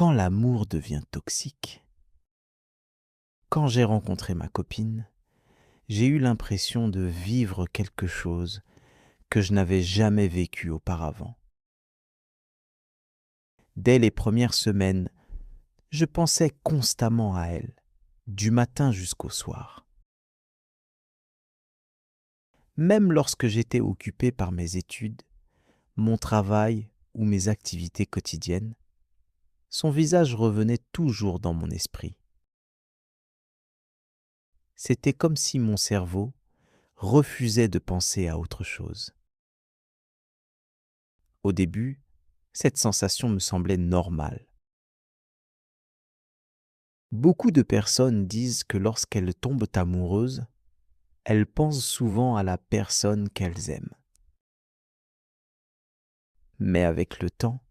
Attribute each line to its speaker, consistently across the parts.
Speaker 1: Quand l'amour devient toxique, quand j'ai rencontré ma copine, j'ai eu l'impression de vivre quelque chose que je n'avais jamais vécu auparavant. Dès les premières semaines, je pensais constamment à elle, du matin jusqu'au soir. Même lorsque j'étais occupé par mes études, mon travail ou mes activités quotidiennes, son visage revenait toujours dans mon esprit. C'était comme si mon cerveau refusait de penser à autre chose. Au début, cette sensation me semblait normale. Beaucoup de personnes disent que lorsqu'elles tombent amoureuses, elles pensent souvent à la personne qu'elles aiment. Mais avec le temps,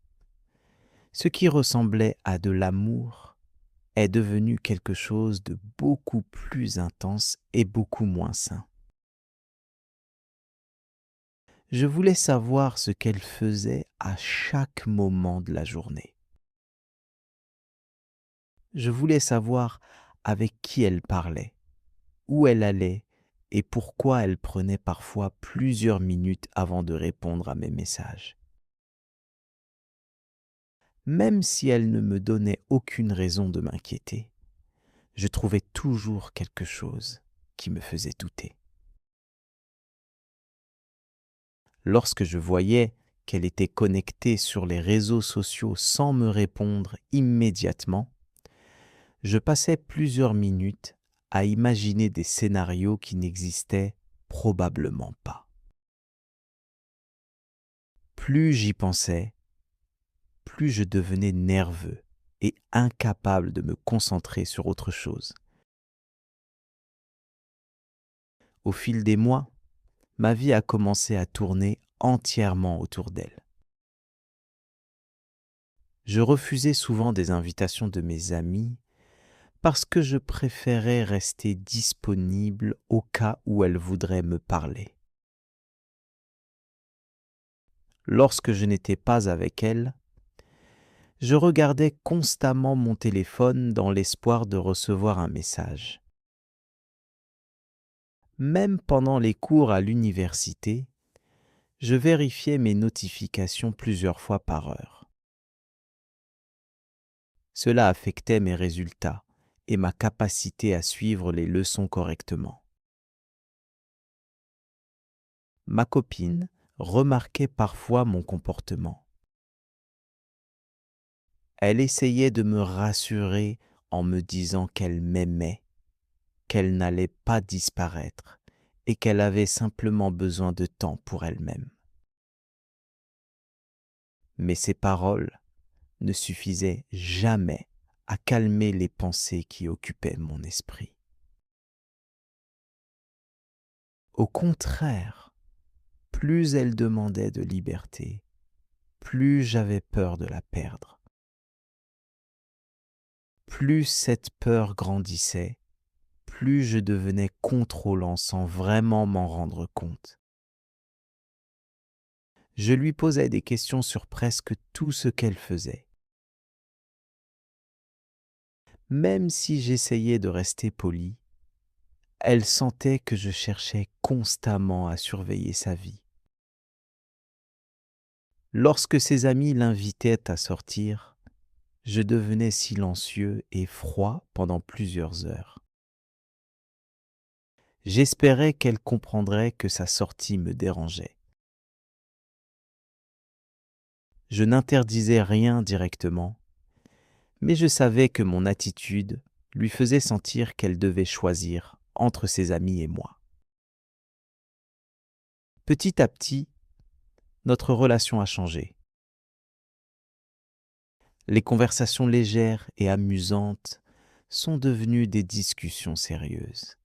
Speaker 1: ce qui ressemblait à de l'amour est devenu quelque chose de beaucoup plus intense et beaucoup moins sain. Je voulais savoir ce qu'elle faisait à chaque moment de la journée. Je voulais savoir avec qui elle parlait, où elle allait et pourquoi elle prenait parfois plusieurs minutes avant de répondre à mes messages. Même si elle ne me donnait aucune raison de m'inquiéter, je trouvais toujours quelque chose qui me faisait douter. Lorsque je voyais qu'elle était connectée sur les réseaux sociaux sans me répondre immédiatement, je passais plusieurs minutes à imaginer des scénarios qui n'existaient probablement pas. Plus j'y pensais, plus je devenais nerveux et incapable de me concentrer sur autre chose. Au fil des mois, ma vie a commencé à tourner entièrement autour d'elle. Je refusais souvent des invitations de mes amis parce que je préférais rester disponible au cas où elle voudrait me parler. Lorsque je n'étais pas avec elle, je regardais constamment mon téléphone dans l'espoir de recevoir un message. Même pendant les cours à l'université, je vérifiais mes notifications plusieurs fois par heure. Cela affectait mes résultats et ma capacité à suivre les leçons correctement. Ma copine remarquait parfois mon comportement. Elle essayait de me rassurer en me disant qu'elle m'aimait, qu'elle n'allait pas disparaître et qu'elle avait simplement besoin de temps pour elle-même. Mais ces paroles ne suffisaient jamais à calmer les pensées qui occupaient mon esprit. Au contraire, plus elle demandait de liberté, plus j'avais peur de la perdre. Plus cette peur grandissait, plus je devenais contrôlant sans vraiment m'en rendre compte. Je lui posais des questions sur presque tout ce qu'elle faisait. Même si j'essayais de rester poli, elle sentait que je cherchais constamment à surveiller sa vie. Lorsque ses amis l'invitaient à sortir, je devenais silencieux et froid pendant plusieurs heures. J'espérais qu'elle comprendrait que sa sortie me dérangeait. Je n'interdisais rien directement, mais je savais que mon attitude lui faisait sentir qu'elle devait choisir entre ses amis et moi. Petit à petit, notre relation a changé. Les conversations légères et amusantes sont devenues des discussions sérieuses.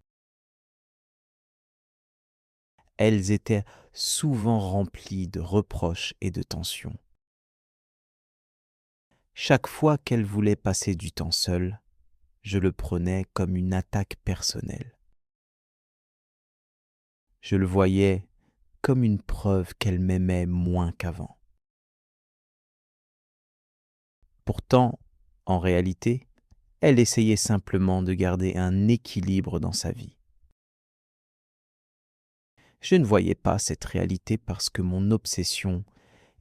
Speaker 1: Elles étaient souvent remplies de reproches et de tensions. Chaque fois qu'elle voulait passer du temps seule, je le prenais comme une attaque personnelle. Je le voyais comme une preuve qu'elle m'aimait moins qu'avant. Pourtant, En réalité, elle essayait simplement de garder un équilibre dans sa vie. Je ne voyais pas cette réalité parce que mon obsession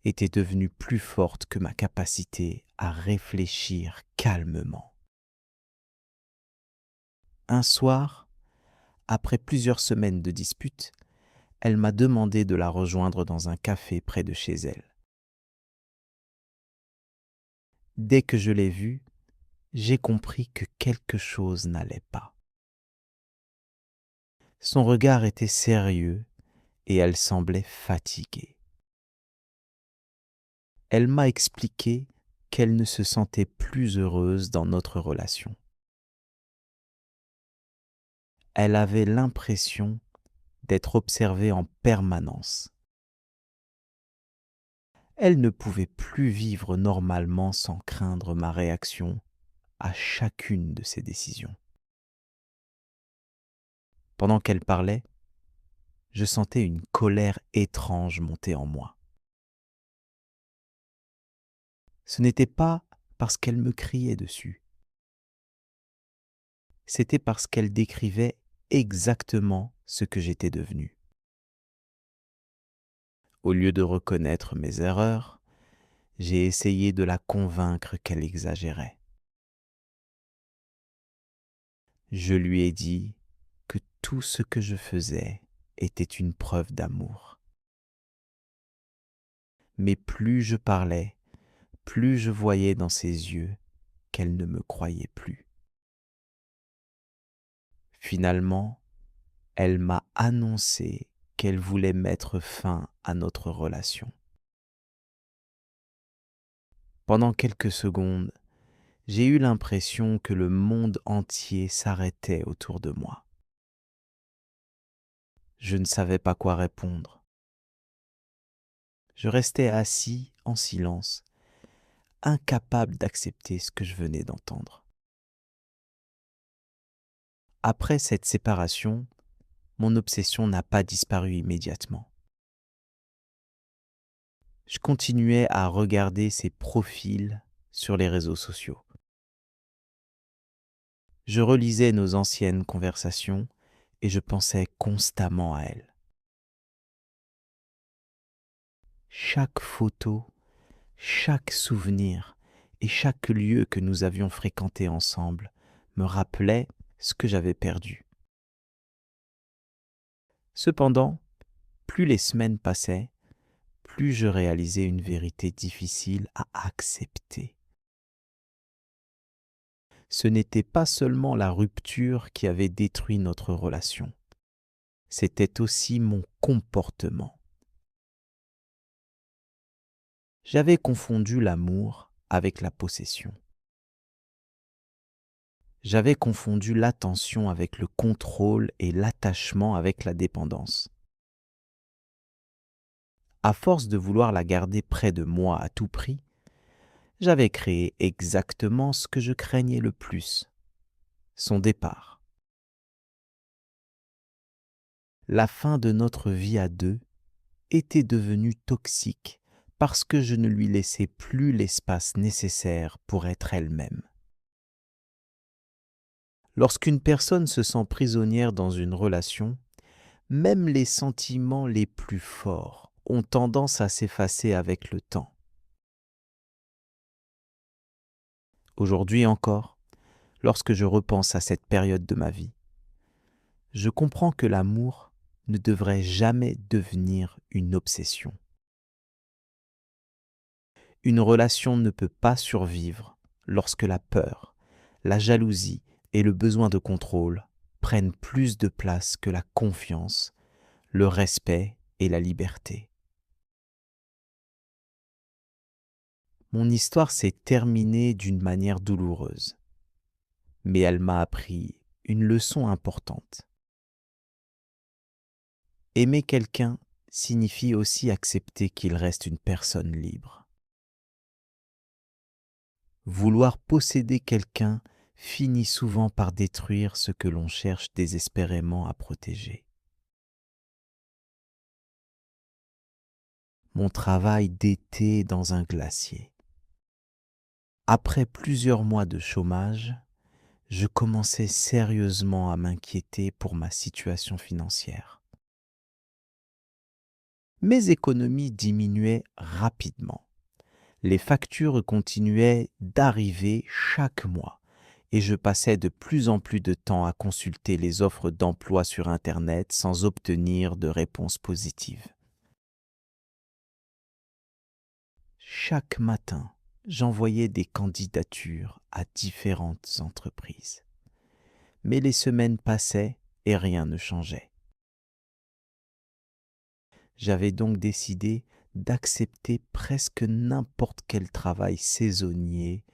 Speaker 1: était devenue plus forte que ma capacité à réfléchir calmement. Un soir, après plusieurs semaines de disputes, elle m'a demandé de la rejoindre dans un café près de chez elle. Dès que je l'ai vue, j'ai compris que quelque chose n'allait pas. Son regard était sérieux et elle semblait fatiguée. Elle m'a expliqué qu'elle ne se sentait plus heureuse dans notre relation. Elle avait l'impression d'être observée en permanence. Elle ne pouvait plus vivre normalement sans craindre ma réaction à chacune de ses décisions. Pendant qu'elle parlait, je sentais une colère étrange monter en moi. Ce n'était pas parce qu'elle me criait dessus, c'était parce qu'elle décrivait exactement ce que j'étais devenu. Au lieu de reconnaître mes erreurs, j'ai essayé de la convaincre qu'elle exagérait. Je lui ai dit que tout ce que je faisais était une preuve d'amour. Mais plus je parlais, plus je voyais dans ses yeux qu'elle ne me croyait plus. Finalement, elle m'a annoncé qu'elle voulait mettre fin à notre relation. Pendant quelques secondes, j'ai eu l'impression que le monde entier s'arrêtait autour de moi. Je ne savais pas quoi répondre. Je restais assis en silence, incapable d'accepter ce que je venais d'entendre. Après cette séparation, mon obsession n'a pas disparu immédiatement. Je continuais à regarder ses profils sur les réseaux sociaux. Je relisais nos anciennes conversations et je pensais constamment à elle. Chaque photo, chaque souvenir et chaque lieu que nous avions fréquenté ensemble me rappelait ce que j'avais perdu. Cependant, plus les semaines passaient, plus je réalisais une vérité difficile à accepter. Ce n'était pas seulement la rupture qui avait détruit notre relation, c'était aussi mon comportement. J'avais confondu l'amour avec la possession. J'avais confondu l'attention avec le contrôle et l'attachement avec la dépendance. À force de vouloir la garder près de moi à tout prix, j'avais créé exactement ce que je craignais le plus, son départ. La fin de notre vie à deux était devenue toxique parce que je ne lui laissais plus l'espace nécessaire pour être elle-même. Lorsqu'une personne se sent prisonnière dans une relation, même les sentiments les plus forts ont tendance à s'effacer avec le temps. Aujourd'hui encore, lorsque je repense à cette période de ma vie, je comprends que l'amour ne devrait jamais devenir une obsession. Une relation ne peut pas survivre lorsque la peur, la jalousie et le besoin de contrôle prennent plus de place que la confiance, le respect et la liberté. Mon histoire s'est terminée d'une manière douloureuse, mais elle m'a appris une leçon importante. Aimer quelqu'un signifie aussi accepter qu'il reste une personne libre. Vouloir posséder quelqu'un finit souvent par détruire ce que l'on cherche désespérément à protéger. Mon travail d'été dans un glacier. Après plusieurs mois de chômage, je commençais sérieusement à m'inquiéter pour ma situation financière. Mes économies diminuaient rapidement. Les factures continuaient d'arriver chaque mois et je passais de plus en plus de temps à consulter les offres d'emploi sur Internet sans obtenir de réponse positive. Chaque matin, j'envoyais des candidatures à différentes entreprises. Mais les semaines passaient et rien ne changeait. J'avais donc décidé d'accepter presque n'importe quel travail saisonnier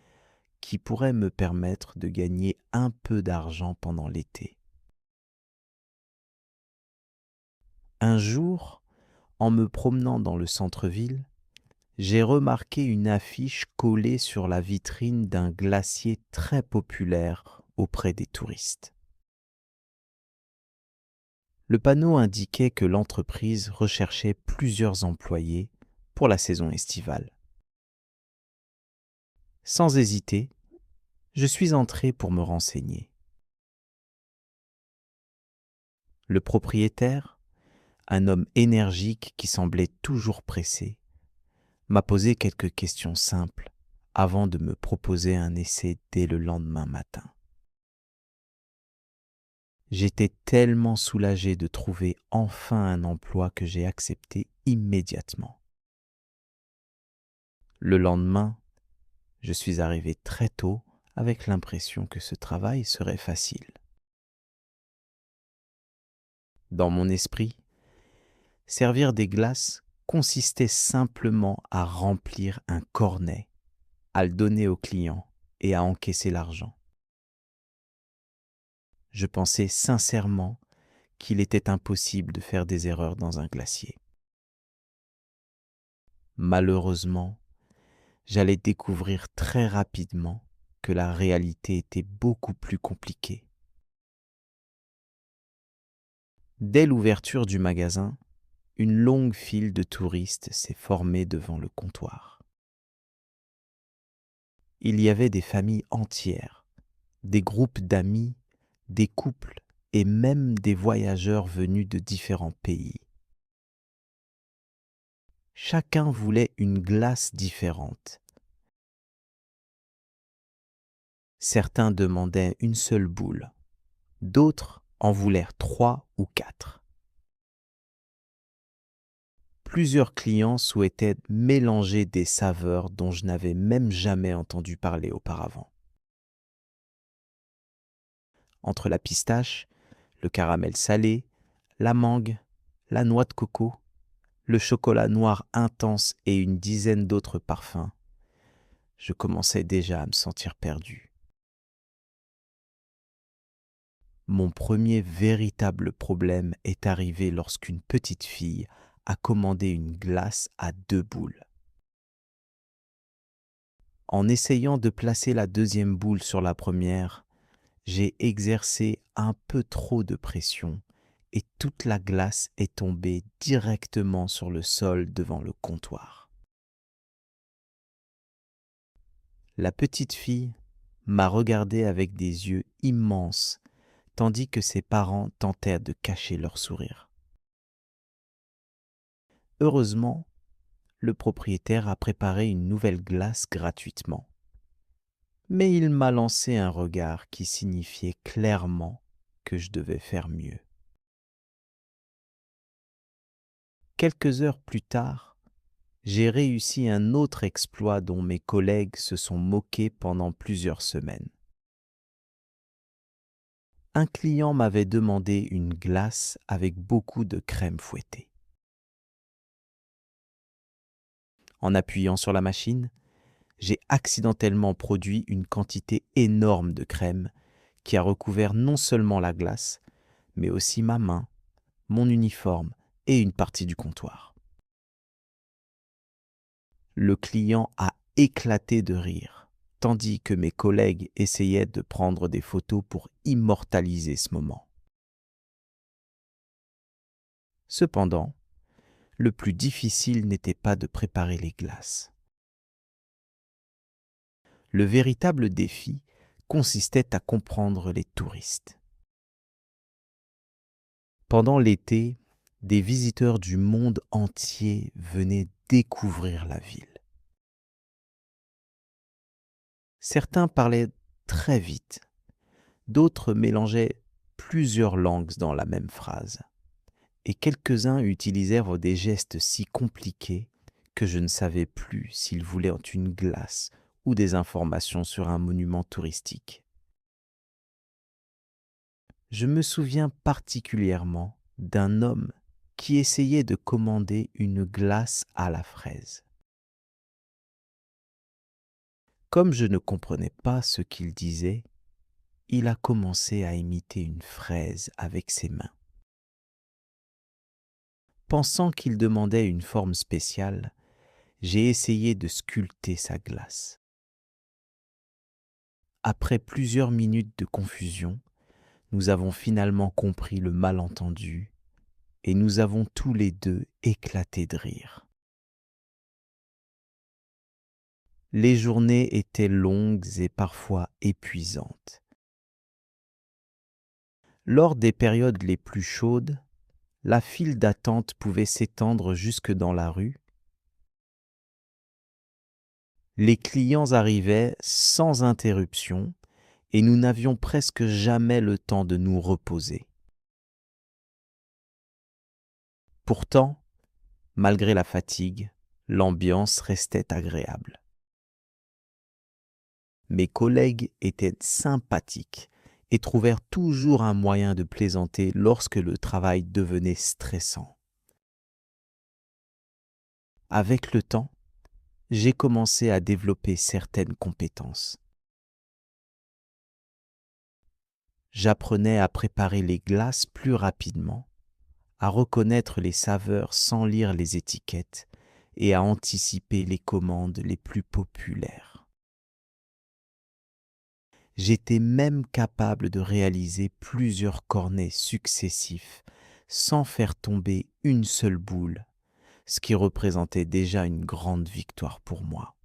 Speaker 1: qui pourrait me permettre de gagner un peu d'argent pendant l'été. Un jour, en me promenant dans le centre-ville, j'ai remarqué une affiche collée sur la vitrine d'un glacier très populaire auprès des touristes. Le panneau indiquait que l'entreprise recherchait plusieurs employés pour la saison estivale. Sans hésiter, je suis entré pour me renseigner. Le propriétaire, un homme énergique qui semblait toujours pressé, m'a posé quelques questions simples avant de me proposer un essai dès le lendemain matin. J'étais tellement soulagé de trouver enfin un emploi que j'ai accepté immédiatement. Le lendemain, je suis arrivé très tôt avec l'impression que ce travail serait facile. Dans mon esprit, servir des glaces consistait simplement à remplir un cornet, à le donner au client et à encaisser l'argent. Je pensais sincèrement qu'il était impossible de faire des erreurs dans un glacier. Malheureusement, j'allais découvrir très rapidement que la réalité était beaucoup plus compliquée. Dès l'ouverture du magasin, une longue file de touristes s'est formée devant le comptoir. Il y avait des familles entières, des groupes d'amis, des couples et même des voyageurs venus de différents pays. Chacun voulait une glace différente. Certains demandaient une seule boule, d'autres en voulèrent 3 ou 4. Plusieurs clients souhaitaient mélanger des saveurs dont je n'avais même jamais entendu parler auparavant. Entre la pistache, le caramel salé, la mangue, la noix de coco, le chocolat noir intense et une dizaine d'autres parfums, je commençais déjà à me sentir perdu. Mon premier véritable problème est arrivé lorsqu'une petite fille a commandé une glace à 2 boules. En essayant de placer la deuxième boule sur la première, j'ai exercé un peu trop de pression et toute la glace est tombée directement sur le sol devant le comptoir. La petite fille m'a regardé avec des yeux immenses, tandis que ses parents tentaient de cacher leur sourire. Heureusement, le propriétaire a préparé une nouvelle glace gratuitement. Mais il m'a lancé un regard qui signifiait clairement que je devais faire mieux. Quelques heures plus tard, j'ai réussi un autre exploit dont mes collègues se sont moqués pendant plusieurs semaines. Un client m'avait demandé une glace avec beaucoup de crème fouettée. En appuyant sur la machine, j'ai accidentellement produit une quantité énorme de crème qui a recouvert non seulement la glace, mais aussi ma main, mon uniforme et une partie du comptoir. Le client a éclaté de rire, tandis que mes collègues essayaient de prendre des photos pour immortaliser ce moment. Cependant, le plus difficile n'était pas de préparer les glaces. Le véritable défi consistait à comprendre les touristes. Pendant l'été, des visiteurs du monde entier venaient découvrir la ville. Certains parlaient très vite, d'autres mélangeaient plusieurs langues dans la même phrase, et quelques-uns utilisèrent des gestes si compliqués que je ne savais plus s'ils voulaient une glace ou des informations sur un monument touristique. Je me souviens particulièrement d'un homme qui essayait de commander une glace à la fraise. Comme je ne comprenais pas ce qu'il disait, il a commencé à imiter une fraise avec ses mains. Pensant qu'il demandait une forme spéciale, j'ai essayé de sculpter sa glace. Après plusieurs minutes de confusion, nous avons finalement compris le malentendu et nous avons tous les deux éclaté de rire. Les journées étaient longues et parfois épuisantes. Lors des périodes les plus chaudes, la file d'attente pouvait s'étendre jusque dans la rue. Les clients arrivaient sans interruption et nous n'avions presque jamais le temps de nous reposer. Pourtant, malgré la fatigue, l'ambiance restait agréable. Mes collègues étaient sympathiques et trouvèrent toujours un moyen de plaisanter lorsque le travail devenait stressant. Avec le temps, j'ai commencé à développer certaines compétences. J'apprenais à préparer les glaces plus rapidement, à reconnaître les saveurs sans lire les étiquettes et à anticiper les commandes les plus populaires. J'étais même capable de réaliser plusieurs cornets successifs sans faire tomber une seule boule, ce qui représentait déjà une grande victoire pour moi.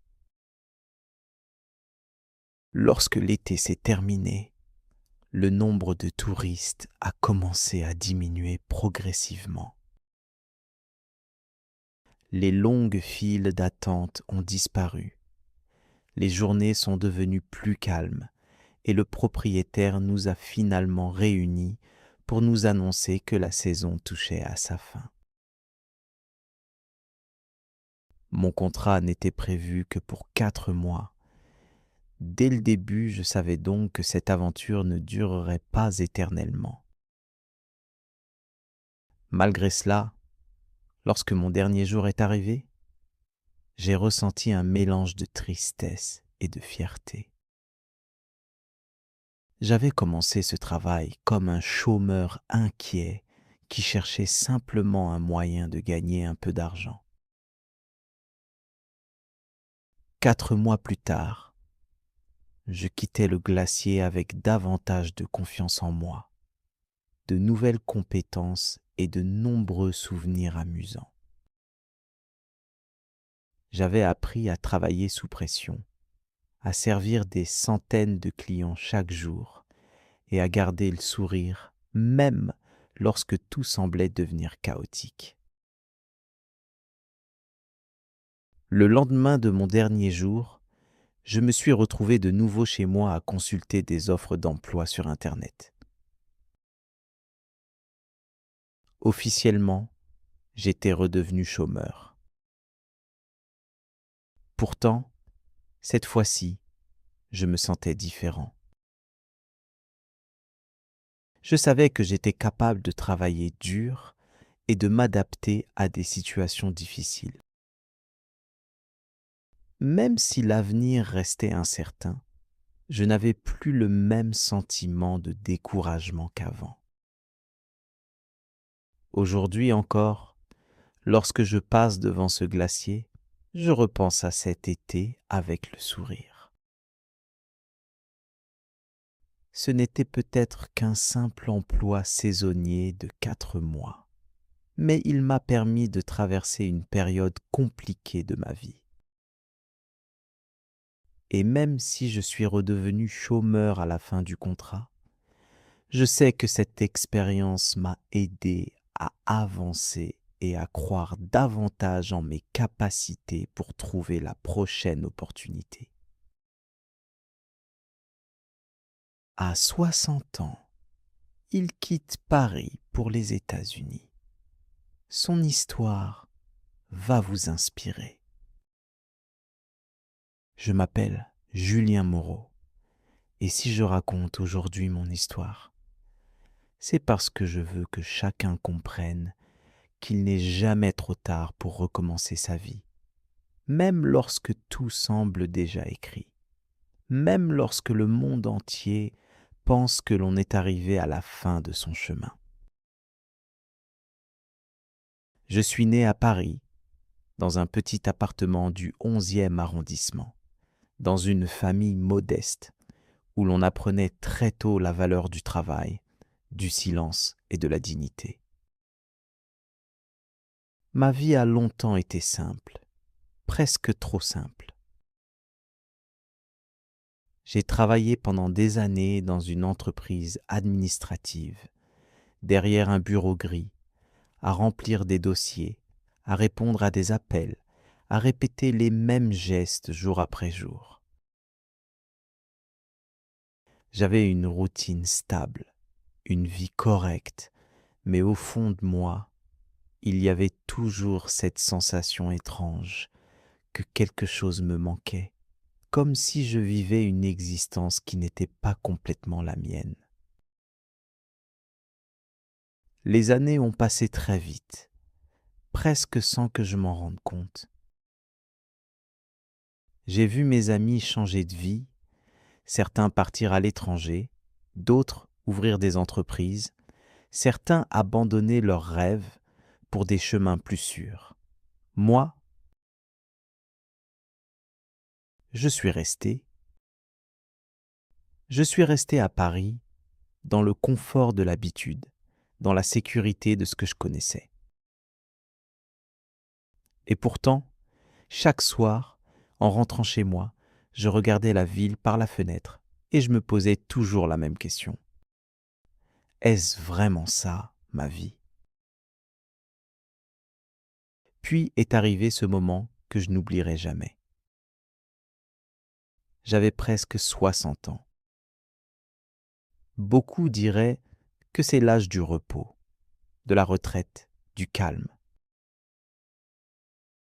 Speaker 1: Lorsque l'été s'est terminé, le nombre de touristes a commencé à diminuer progressivement. Les longues files d'attente ont disparu. Les journées sont devenues plus calmes et le propriétaire nous a finalement réunis pour nous annoncer que la saison touchait à sa fin. Mon contrat n'était prévu que pour 4 mois. Dès le début, je savais donc que cette aventure ne durerait pas éternellement. Malgré cela, lorsque mon dernier jour est arrivé, j'ai ressenti un mélange de tristesse et de fierté. J'avais commencé ce travail comme un chômeur inquiet qui cherchait simplement un moyen de gagner un peu d'argent. 4 mois plus tard, je quittais le glacier avec davantage de confiance en moi, de nouvelles compétences et de nombreux souvenirs amusants. J'avais appris à travailler sous pression, à servir des centaines de clients chaque jour et à garder le sourire même lorsque tout semblait devenir chaotique. Le lendemain de mon dernier jour, je me suis retrouvé de nouveau chez moi à consulter des offres d'emploi sur Internet. Officiellement, j'étais redevenu chômeur. Pourtant, cette fois-ci, je me sentais différent. Je savais que j'étais capable de travailler dur et de m'adapter à des situations difficiles. Même si l'avenir restait incertain, je n'avais plus le même sentiment de découragement qu'avant. Aujourd'hui encore, lorsque je passe devant ce glacier, je repense à cet été avec le sourire. Ce n'était peut-être qu'un simple emploi saisonnier de 4 mois, mais il m'a permis de traverser une période compliquée de ma vie. Et même si je suis redevenu chômeur à la fin du contrat, je sais que cette expérience m'a aidé à avancer et à croire davantage en mes capacités pour trouver la prochaine opportunité. À 60 ans, il quitte Paris pour les États-Unis. Son histoire va vous inspirer. Je m'appelle Julien Moreau, et si je raconte aujourd'hui mon histoire, c'est parce que je veux que chacun comprenne qu'il n'est jamais trop tard pour recommencer sa vie, même lorsque tout semble déjà écrit, même lorsque le monde entier pense que l'on est arrivé à la fin de son chemin. Je suis né à Paris, dans un petit appartement du 11e arrondissement, dans une famille modeste, où l'on apprenait très tôt la valeur du travail, du silence et de la dignité. Ma vie a longtemps été simple, presque trop simple. J'ai travaillé pendant des années dans une entreprise administrative, derrière un bureau gris, à remplir des dossiers, à répondre à des appels, à répéter les mêmes gestes jour après jour. J'avais une routine stable, une vie correcte, mais au fond de moi, il y avait toujours cette sensation étrange que quelque chose me manquait, comme si je vivais une existence qui n'était pas complètement la mienne. Les années ont passé très vite, presque sans que je m'en rende compte. J'ai vu mes amis changer de vie, certains partir à l'étranger, d'autres ouvrir des entreprises, certains abandonner leurs rêves pour des chemins plus sûrs. Moi, je suis resté. Je suis resté à Paris, dans le confort de l'habitude, dans la sécurité de ce que je connaissais. Et pourtant, chaque soir, en rentrant chez moi, je regardais la ville par la fenêtre et je me posais toujours la même question. Est-ce vraiment ça, ma vie ? Puis est arrivé ce moment que je n'oublierai jamais. J'avais presque 60 ans. Beaucoup diraient que c'est l'âge du repos, de la retraite, du calme.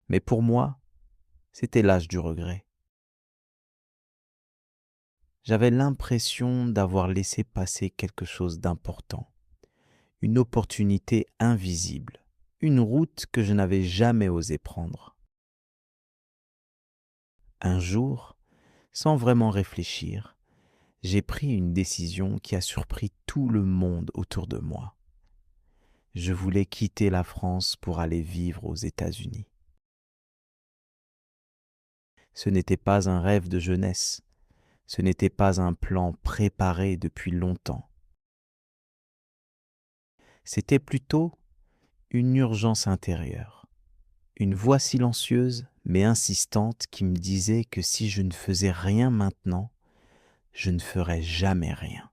Speaker 1: Mais pour moi, c'était l'âge du regret. J'avais l'impression d'avoir laissé passer quelque chose d'important, une opportunité invisible, une route que je n'avais jamais osé prendre. Un jour, sans vraiment réfléchir, j'ai pris une décision qui a surpris tout le monde autour de moi. Je voulais quitter la France pour aller vivre aux États-Unis. Ce n'était pas un rêve de jeunesse, ce n'était pas un plan préparé depuis longtemps. C'était plutôt une urgence intérieure, une voix silencieuse mais insistante qui me disait que si je ne faisais rien maintenant, je ne ferais jamais rien.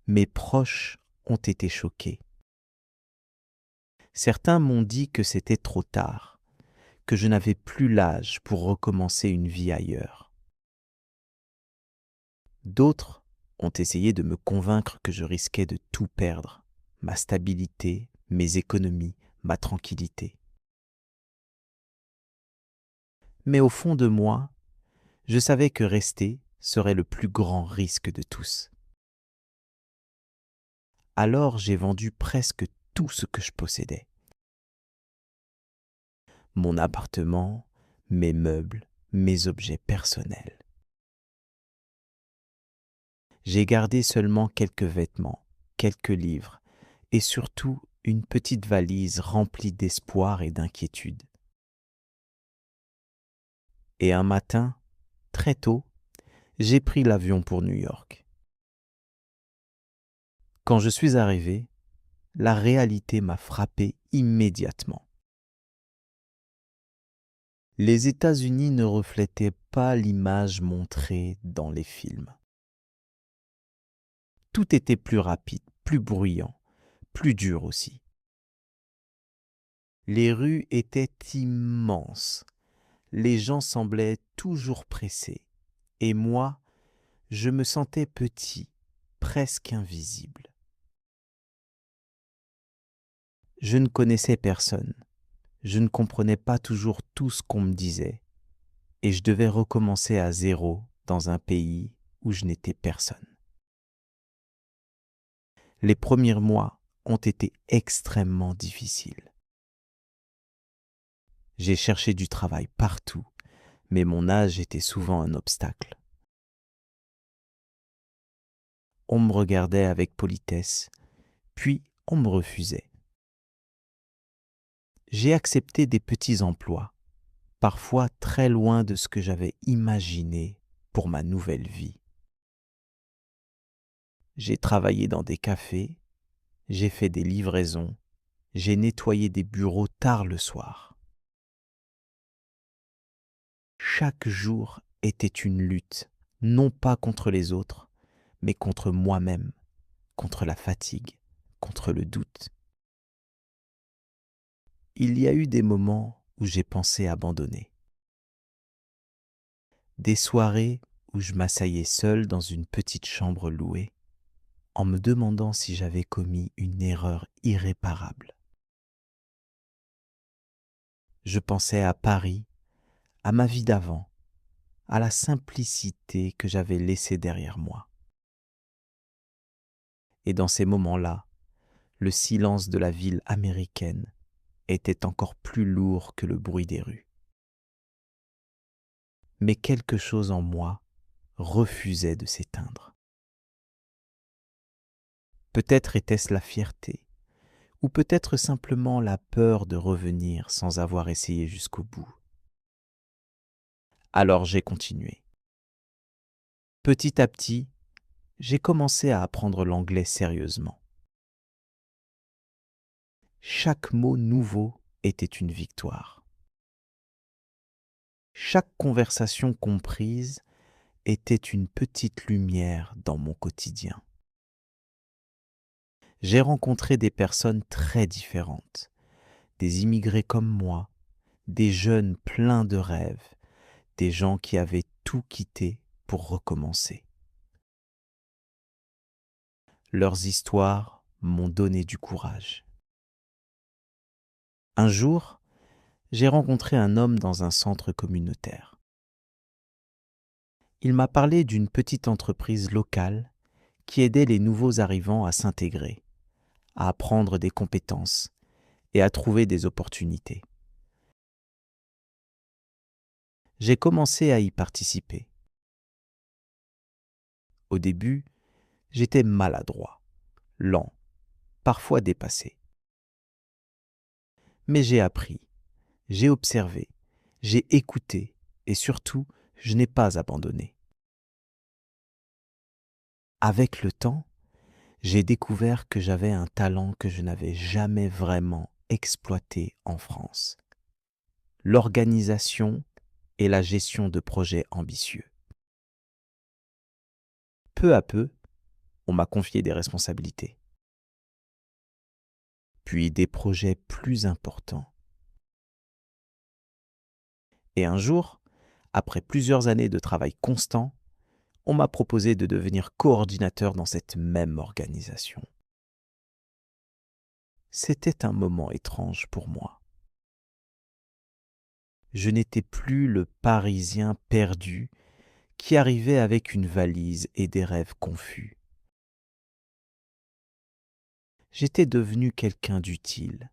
Speaker 1: Mes proches ont été choqués. Certains m'ont dit que c'était trop tard, que je n'avais plus l'âge pour recommencer une vie ailleurs. D'autres ont essayé de me convaincre que je risquais de tout perdre, ma stabilité, mes économies, ma tranquillité. Mais au fond de moi, je savais que rester serait le plus grand risque de tous. Alors j'ai vendu presque tout ce que je possédais. Mon appartement, mes meubles, mes objets personnels. J'ai gardé seulement quelques vêtements, quelques livres et surtout une petite valise remplie d'espoir et d'inquiétude. Et un matin, très tôt, j'ai pris l'avion pour New York. Quand je suis arrivé, la réalité m'a frappé immédiatement. Les États-Unis ne reflétaient pas l'image montrée dans les films. Tout était plus rapide, plus bruyant, plus dur aussi. Les rues étaient immenses. Les gens semblaient toujours pressés. Et moi, je me sentais petit, presque invisible. Je ne connaissais personne. Je ne comprenais pas toujours tout ce qu'on me disait. Et je devais recommencer à zéro dans un pays où je n'étais personne. Les premiers mois ont été extrêmement difficiles. J'ai cherché du travail partout, mais mon âge était souvent un obstacle. On me regardait avec politesse, puis on me refusait. J'ai accepté des petits emplois, parfois très loin de ce que j'avais imaginé pour ma nouvelle vie. J'ai travaillé dans des cafés, j'ai fait des livraisons, j'ai nettoyé des bureaux tard le soir. Chaque jour était une lutte, non pas contre les autres, mais contre moi-même, contre la fatigue, contre le doute. Il y a eu des moments où j'ai pensé abandonner. Des soirées où je m'asseillais seul dans une petite chambre louée, en me demandant si j'avais commis une erreur irréparable. Je pensais à Paris, à ma vie d'avant, à la simplicité que j'avais laissée derrière moi. Et dans ces moments-là, le silence de la ville américaine était encore plus lourd que le bruit des rues. Mais quelque chose en moi refusait de s'éteindre. Peut-être était-ce la fierté, ou peut-être simplement la peur de revenir sans avoir essayé jusqu'au bout. Alors j'ai continué. Petit à petit, j'ai commencé à apprendre l'anglais sérieusement. Chaque mot nouveau était une victoire. Chaque conversation comprise était une petite lumière dans mon quotidien. J'ai rencontré des personnes très différentes, des immigrés comme moi, des jeunes pleins de rêves, des gens qui avaient tout quitté pour recommencer. Leurs histoires m'ont donné du courage. Un jour, j'ai rencontré un homme dans un centre communautaire. Il m'a parlé d'une petite entreprise locale qui aidait les nouveaux arrivants à s'intégrer, à apprendre des compétences et à trouver des opportunités. J'ai commencé à y participer. Au début, j'étais maladroit, lent, parfois dépassé. Mais j'ai appris, j'ai observé, j'ai écouté et surtout, je n'ai pas abandonné. Avec le temps, j'ai découvert que j'avais un talent que je n'avais jamais vraiment exploité en France. L'organisation et la gestion de projets ambitieux. Peu à peu, on m'a confié des responsabilités, puis des projets plus importants. Et un jour, après plusieurs années de travail constant, on m'a proposé de devenir coordinateur dans cette même organisation. C'était un moment étrange pour moi. Je n'étais plus le Parisien perdu qui arrivait avec une valise et des rêves confus. J'étais devenu quelqu'un d'utile,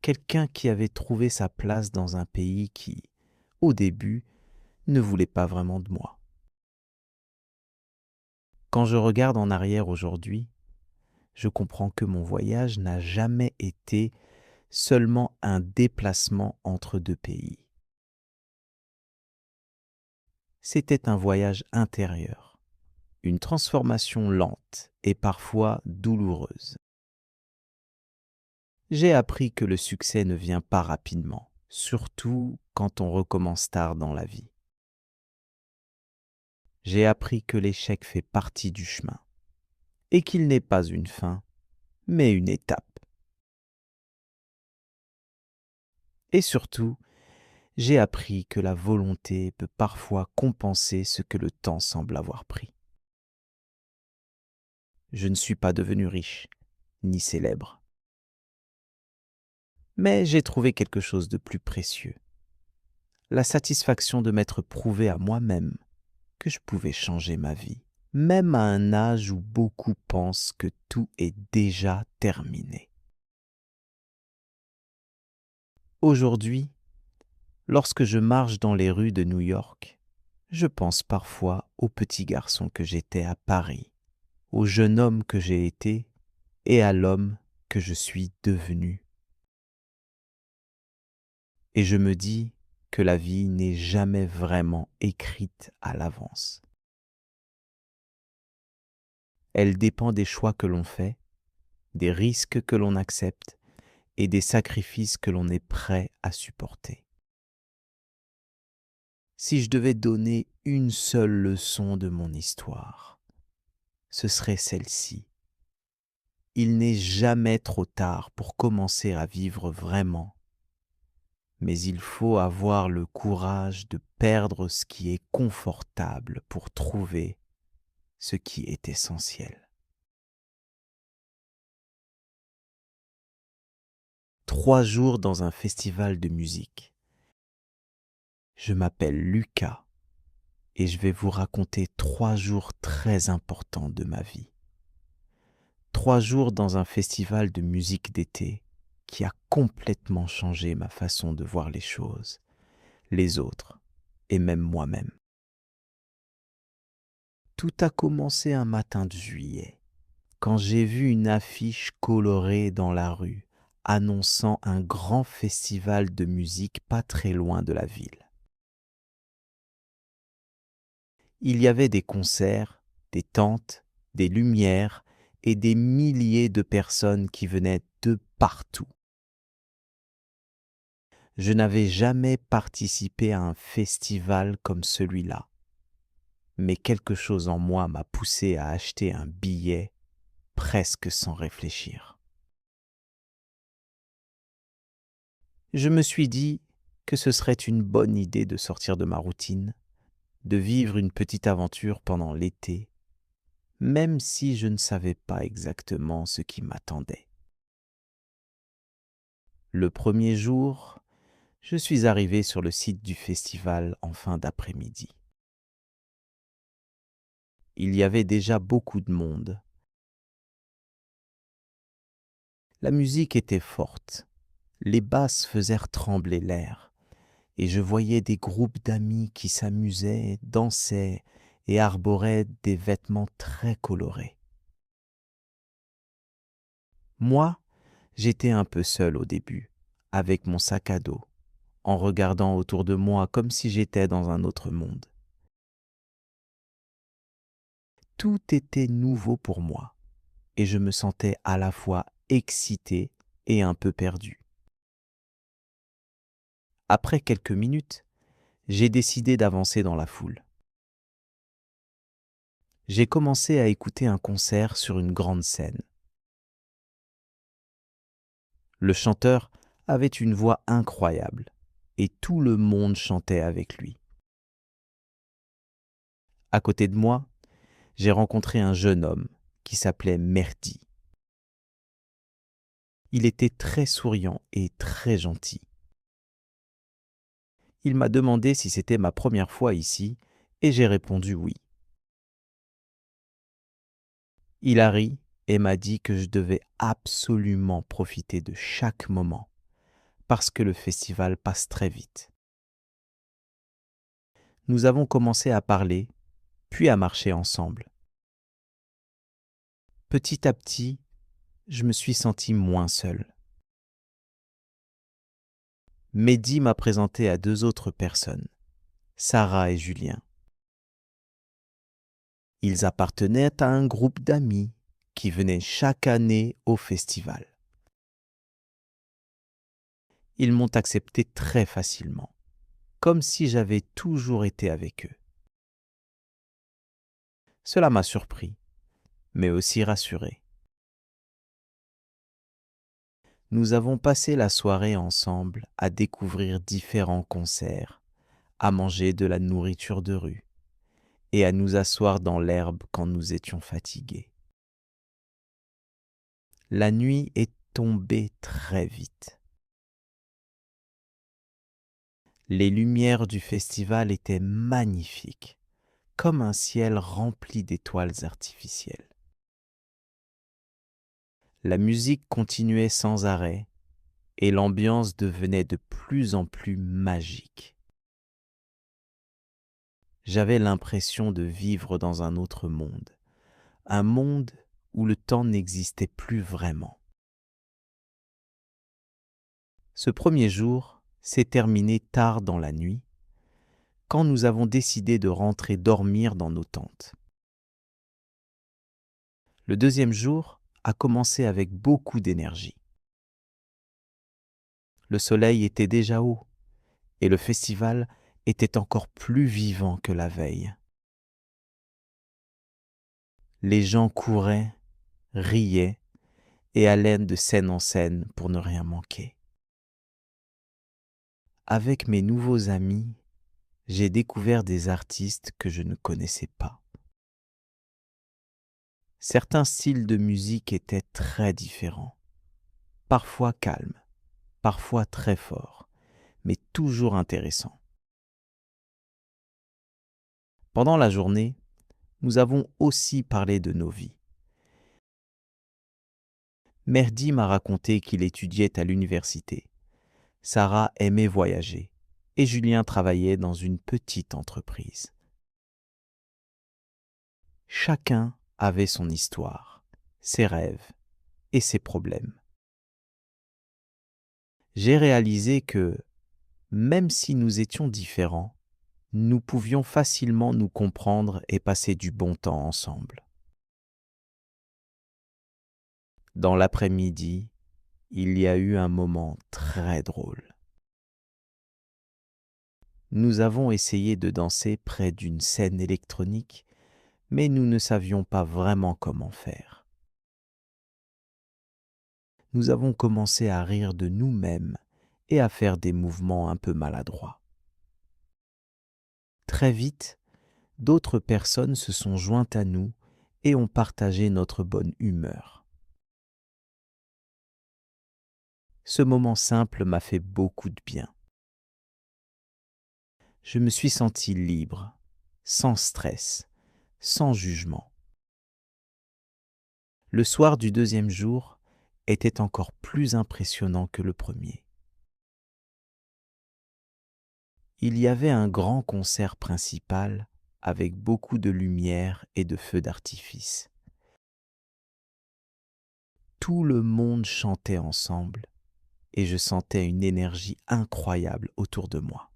Speaker 1: quelqu'un qui avait trouvé sa place dans un pays qui, au début, ne voulait pas vraiment de moi. Quand je regarde en arrière aujourd'hui, je comprends que mon voyage n'a jamais été seulement un déplacement entre deux pays. C'était un voyage intérieur, une transformation lente et parfois douloureuse. J'ai appris que le succès ne vient pas rapidement, surtout quand on recommence tard dans la vie. J'ai appris que l'échec fait partie du chemin et qu'il n'est pas une fin, mais une étape. Et surtout, j'ai appris que la volonté peut parfois compenser ce que le temps semble avoir pris. Je ne suis pas devenu riche, ni célèbre, mais j'ai trouvé quelque chose de plus précieux. La satisfaction de m'être prouvé à moi-même que je pouvais changer ma vie, même à un âge où beaucoup pensent que tout est déjà terminé. Aujourd'hui, lorsque je marche dans les rues de New York, je pense parfois au petit garçon que j'étais à Paris, au jeune homme que j'ai été et à l'homme que je suis devenu. Et je me dis que la vie n'est jamais vraiment écrite à l'avance. Elle dépend des choix que l'on fait, des risques que l'on accepte et des sacrifices que l'on est prêt à supporter. Si je devais donner une seule leçon de mon histoire, ce serait celle-ci. Il n'est jamais trop tard pour commencer à vivre vraiment, mais il faut avoir le courage de perdre ce qui est confortable pour trouver ce qui est essentiel. 3 jours dans un festival de musique. Je m'appelle Lucas et je vais vous raconter 3 jours très importants de ma vie. 3 jours dans un festival de musique d'été qui a complètement changé ma façon de voir les choses, les autres et même moi-même. Tout a commencé un matin de juillet, quand j'ai vu une affiche colorée dans la rue annonçant un grand festival de musique pas très loin de la ville. Il y avait des concerts, des tentes, des lumières et des milliers de personnes qui venaient de partout. Je n'avais jamais participé à un festival comme celui-là, mais quelque chose en moi m'a poussé à acheter un billet presque sans réfléchir. Je me suis dit que ce serait une bonne idée de sortir de ma routine, de vivre une petite aventure pendant l'été, même si je ne savais pas exactement ce qui m'attendait. Le premier jour, je suis arrivé sur le site du festival en fin d'après-midi. Il y avait déjà beaucoup de monde. La musique était forte, les basses faisaient trembler l'air, et je voyais des groupes d'amis qui s'amusaient, dansaient et arboraient des vêtements très colorés. Moi, j'étais un peu seul au début, avec mon sac à dos, en regardant autour de moi comme si j'étais dans un autre monde. Tout était nouveau pour moi, et je me sentais à la fois excité et un peu perdu. Après quelques minutes, j'ai décidé d'avancer dans la foule. J'ai commencé à écouter un concert sur une grande scène. Le chanteur avait une voix incroyable et tout le monde chantait avec lui. À côté de moi, j'ai rencontré un jeune homme qui s'appelait Mehdi. Il était très souriant et très gentil. Il m'a demandé si c'était ma première fois ici et j'ai répondu oui. Il a ri et m'a dit que je devais absolument profiter de chaque moment parce que le festival passe très vite. Nous avons commencé à parler, puis à marcher ensemble. Petit à petit, je me suis senti moins seul. Mehdi m'a présenté à 2 autres personnes, Sarah et Julien. Ils appartenaient à un groupe d'amis qui venaient chaque année au festival. Ils m'ont accepté très facilement, comme si j'avais toujours été avec eux. Cela m'a surpris, mais aussi rassuré. Nous avons passé la soirée ensemble à découvrir différents concerts, à manger de la nourriture de rue et à nous asseoir dans l'herbe quand nous étions fatigués. La nuit est tombée très vite. Les lumières du festival étaient magnifiques, comme un ciel rempli d'étoiles artificielles. La musique continuait sans arrêt et l'ambiance devenait de plus en plus magique. J'avais l'impression de vivre dans un autre monde, un monde où le temps n'existait plus vraiment. Ce premier jour s'est terminé tard dans la nuit, quand nous avons décidé de rentrer dormir dans nos tentes. Le deuxième jour a commencé avec beaucoup d'énergie. Le soleil était déjà haut et le festival était encore plus vivant que la veille. Les gens couraient, riaient et allaient de scène en scène pour ne rien manquer. Avec mes nouveaux amis, j'ai découvert des artistes que je ne connaissais pas. Certains styles de musique étaient très différents, parfois calmes, parfois très forts, mais toujours intéressants. Pendant la journée, nous avons aussi parlé de nos vies. Merdi m'a raconté qu'il étudiait à l'université. Sarah aimait voyager et Julien travaillait dans une petite entreprise. Chacun avait son histoire, ses rêves et ses problèmes. J'ai réalisé que, même si nous étions différents, nous pouvions facilement nous comprendre et passer du bon temps ensemble. Dans l'après-midi, il y a eu un moment très drôle. Nous avons essayé de danser près d'une scène électronique, mais nous ne savions pas vraiment comment faire. Nous avons commencé à rire de nous-mêmes et à faire des mouvements un peu maladroits. Très vite, d'autres personnes se sont jointes à nous et ont partagé notre bonne humeur. Ce moment simple m'a fait beaucoup de bien. Je me suis senti libre, sans stress, sans jugement. Le soir du deuxième jour était encore plus impressionnant que le premier. Il y avait un grand concert principal avec beaucoup de lumière et de feux d'artifice. Tout le monde chantait ensemble et je sentais une énergie incroyable autour de moi.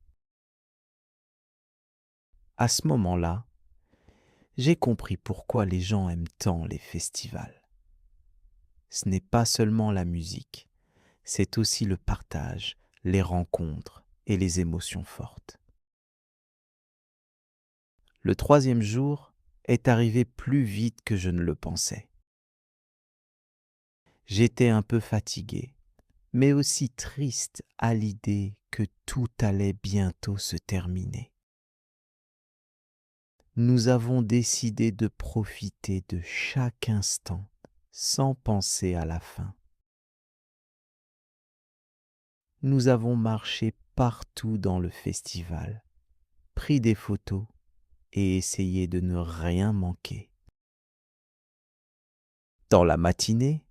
Speaker 1: À ce moment-là, j'ai compris pourquoi les gens aiment tant les festivals. Ce n'est pas seulement la musique, c'est aussi le partage, les rencontres et les émotions fortes. Le troisième jour est arrivé plus vite que je ne le pensais. J'étais un peu fatigué, mais aussi triste à l'idée que tout allait bientôt se terminer. Nous avons décidé de profiter de chaque instant sans penser à la fin. Nous avons marché partout dans le festival, pris des photos et essayé de ne rien manquer. Dans la matinée,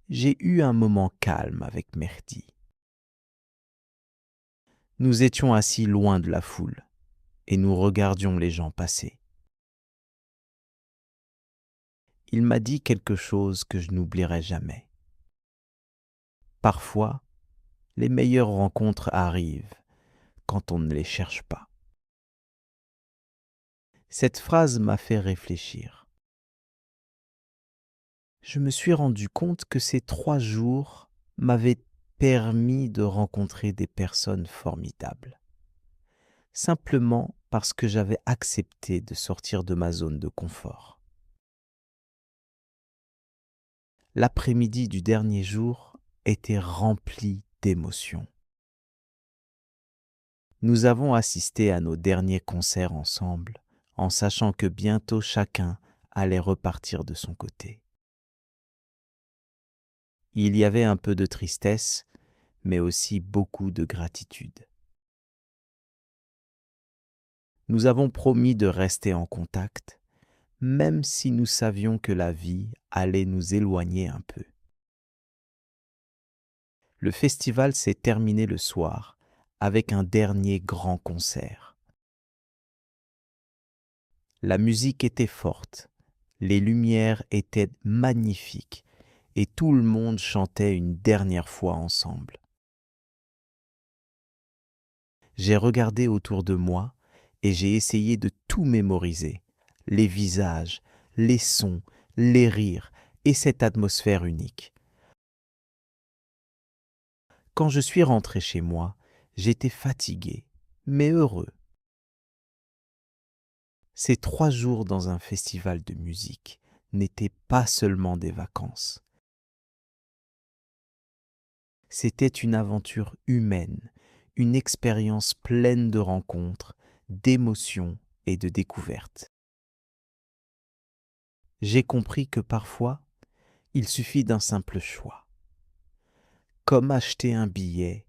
Speaker 1: j'ai eu un moment calme avec Merdi. Nous étions assis loin de la foule et nous regardions les gens passer. Il m'a dit quelque chose que je n'oublierai jamais. Parfois, les meilleures rencontres arrivent quand on ne les cherche pas. Cette phrase m'a fait réfléchir. Je me suis rendu compte que ces 3 jours m'avaient permis de rencontrer des personnes formidables, simplement parce que j'avais accepté de sortir de ma zone de confort. L'après-midi du dernier jour était rempli d'émotions. Nous avons assisté à nos derniers concerts ensemble, en sachant que bientôt chacun allait repartir de son côté. Il y avait un peu de tristesse, mais aussi beaucoup de gratitude. Nous avons promis de rester en contact, même si nous savions que la vie allait nous éloigner un peu. Le festival s'est terminé le soir avec un dernier grand concert. La musique était forte, les lumières étaient magnifiques et tout le monde chantait une dernière fois ensemble. J'ai regardé autour de moi et j'ai essayé de tout mémoriser, les visages, les sons, les rires et cette atmosphère unique. Quand je suis rentré chez moi, j'étais fatigué, mais heureux. Ces 3 jours dans un festival de musique n'étaient pas seulement des vacances. C'était une aventure humaine, une expérience pleine de rencontres, d'émotions et de découvertes. J'ai compris que parfois, il suffit d'un simple choix, comme acheter un billet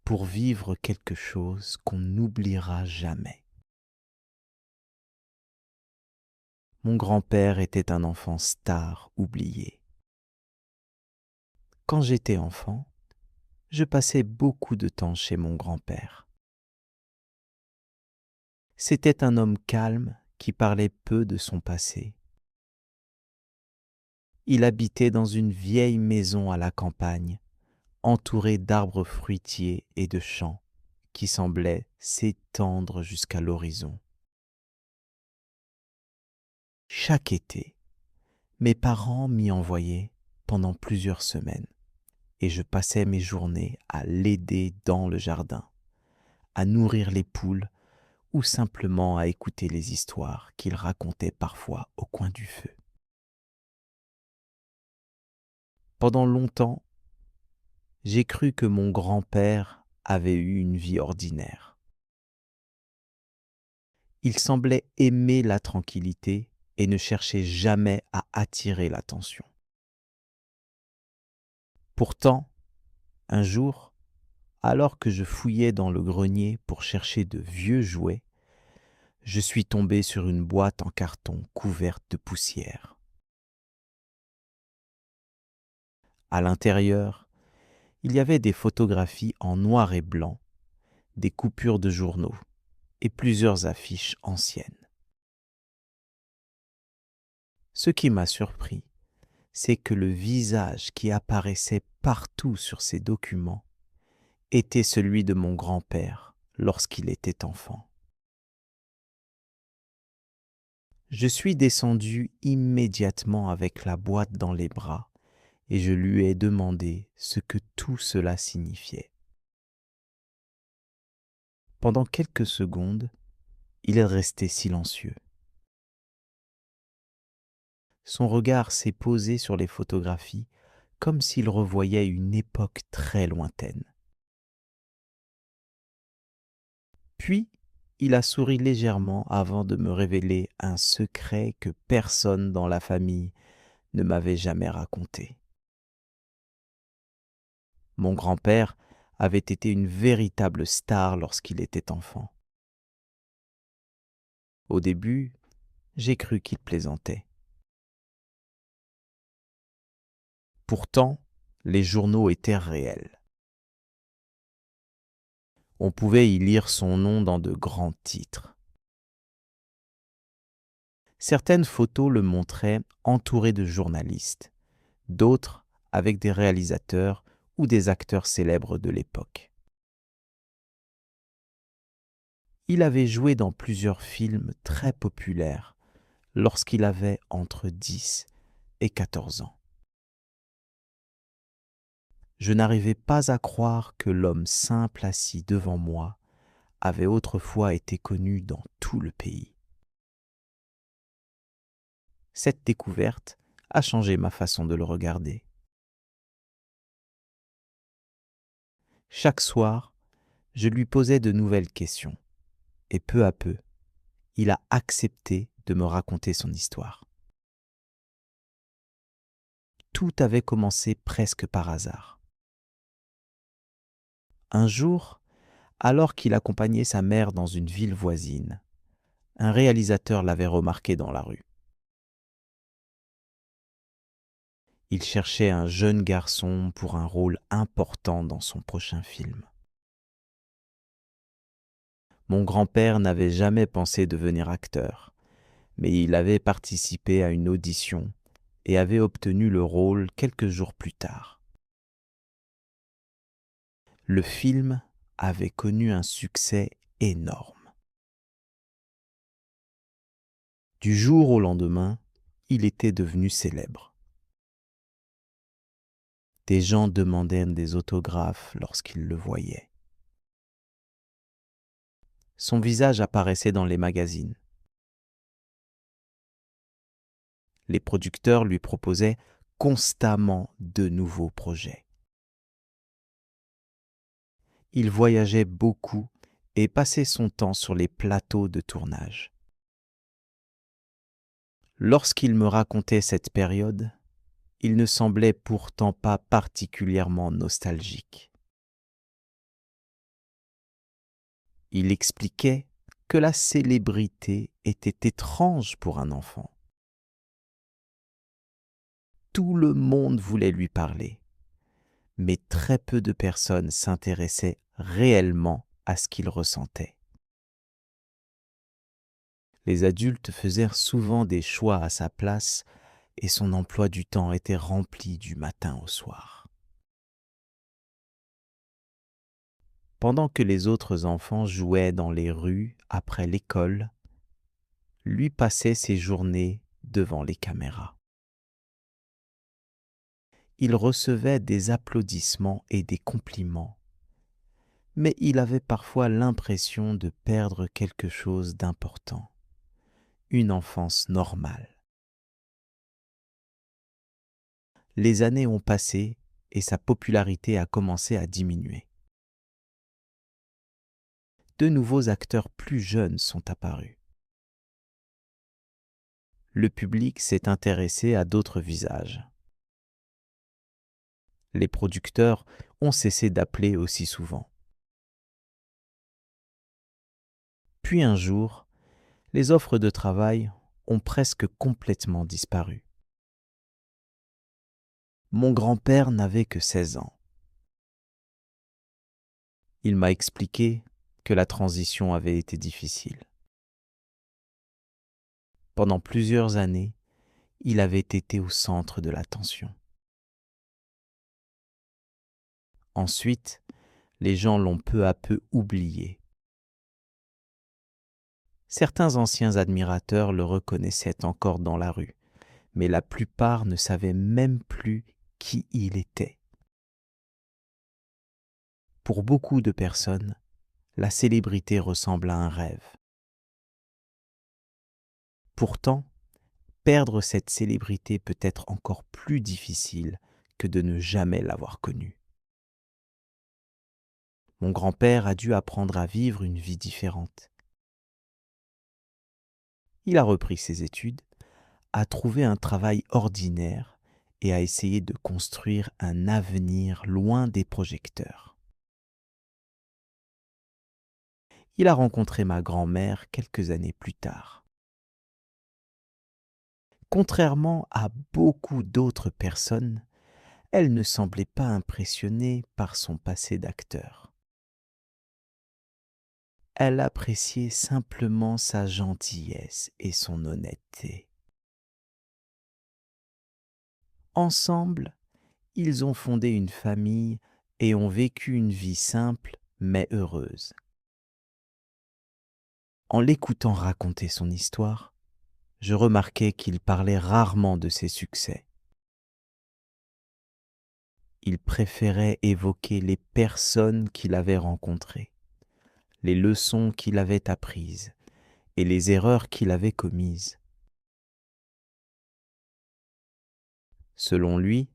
Speaker 1: pour vivre quelque chose qu'on n'oubliera jamais. Mon grand-père était un enfant star oublié. Quand j'étais enfant, je passais beaucoup de temps chez mon grand-père. C'était un homme calme qui parlait peu de son passé. Il habitait dans une vieille maison à la campagne, entourée d'arbres fruitiers et de champs qui semblaient s'étendre jusqu'à l'horizon. Chaque été, mes parents m'y envoyaient pendant plusieurs semaines et je passais mes journées à l'aider dans le jardin, à nourrir les poules ou simplement à écouter les histoires qu'il racontait parfois au coin du feu. Pendant longtemps, j'ai cru que mon grand-père avait eu une vie ordinaire. Il semblait aimer la tranquillité et ne cherchait jamais à attirer l'attention. Pourtant, un jour, alors que je fouillais dans le grenier pour chercher de vieux jouets, je suis tombé sur une boîte en carton couverte de poussière. À l'intérieur, il y avait des photographies en noir et blanc, des coupures de journaux et plusieurs affiches anciennes. Ce qui m'a surpris, c'est que le visage qui apparaissait partout sur ces documents était celui de mon grand-père lorsqu'il était enfant. Je suis descendu immédiatement avec la boîte dans les bras et je lui ai demandé ce que tout cela signifiait. Pendant quelques secondes, il est resté silencieux. Son regard s'est posé sur les photographies comme s'il revoyait une époque très lointaine. Puis, il a souri légèrement avant de me révéler un secret que personne dans la famille ne m'avait jamais raconté. Mon grand-père avait été une véritable star lorsqu'il était enfant. Au début, j'ai cru qu'il plaisantait. Pourtant, les journaux étaient réels. On pouvait y lire son nom dans de grands titres. Certaines photos le montraient entouré de journalistes, d'autres avec des réalisateurs ou des acteurs célèbres de l'époque. Il avait joué dans plusieurs films très populaires lorsqu'il avait entre 10 et 14 ans. Je n'arrivais pas à croire que l'homme simple assis devant moi avait autrefois été connu dans tout le pays. Cette découverte a changé ma façon de le regarder. Chaque soir, je lui posais de nouvelles questions, et peu à peu, il a accepté de me raconter son histoire. Tout avait commencé presque par hasard. Un jour, alors qu'il accompagnait sa mère dans une ville voisine, un réalisateur l'avait remarqué dans la rue. Il cherchait un jeune garçon pour un rôle important dans son prochain film. Mon grand-père n'avait jamais pensé devenir acteur, mais il avait participé à une audition et avait obtenu le rôle quelques jours plus tard. Le film avait connu un succès énorme. Du jour au lendemain, il était devenu célèbre. Des gens demandaient des autographes lorsqu'ils le voyaient. Son visage apparaissait dans les magazines. Les producteurs lui proposaient constamment de nouveaux projets. Il voyageait beaucoup et passait son temps sur les plateaux de tournage. Lorsqu'il me racontait cette période, il ne semblait pourtant pas particulièrement nostalgique. Il expliquait que la célébrité était étrange pour un enfant. Tout le monde voulait lui parler, mais très peu de personnes s'intéressaient réellement à ce qu'il ressentait. Les adultes faisaient souvent des choix à sa place et son emploi du temps était rempli du matin au soir. Pendant que les autres enfants jouaient dans les rues après l'école, lui passait ses journées devant les caméras. Il recevait des applaudissements et des compliments, mais il avait parfois l'impression de perdre quelque chose d'important, une enfance normale. Les années ont passé et sa popularité a commencé à diminuer. De nouveaux acteurs plus jeunes sont apparus. Le public s'est intéressé à d'autres visages. Les producteurs ont cessé d'appeler aussi souvent. Puis un jour, les offres de travail ont presque complètement disparu. Mon grand-père n'avait que 16 ans. Il m'a expliqué que la transition avait été difficile. Pendant plusieurs années, il avait été au centre de l'attention. Ensuite, les gens l'ont peu à peu oublié. Certains anciens admirateurs le reconnaissaient encore dans la rue, mais la plupart ne savaient même plus qui il était. Pour beaucoup de personnes, la célébrité ressemble à un rêve. Pourtant, perdre cette célébrité peut être encore plus difficile que de ne jamais l'avoir connue. Mon grand-père a dû apprendre à vivre une vie différente. Il a repris ses études, a trouvé un travail ordinaire et a essayé de construire un avenir loin des projecteurs. Il a rencontré ma grand-mère quelques années plus tard. Contrairement à beaucoup d'autres personnes, elle ne semblait pas impressionnée par son passé d'acteur. Elle appréciait simplement sa gentillesse et son honnêteté. Ensemble, ils ont fondé une famille et ont vécu une vie simple mais heureuse. En l'écoutant raconter son histoire, je remarquai qu'il parlait rarement de ses succès. il préférait évoquer les personnes qu'il avait rencontrées, les leçons qu'il avait apprises et les erreurs qu'il avait commises. Selon lui,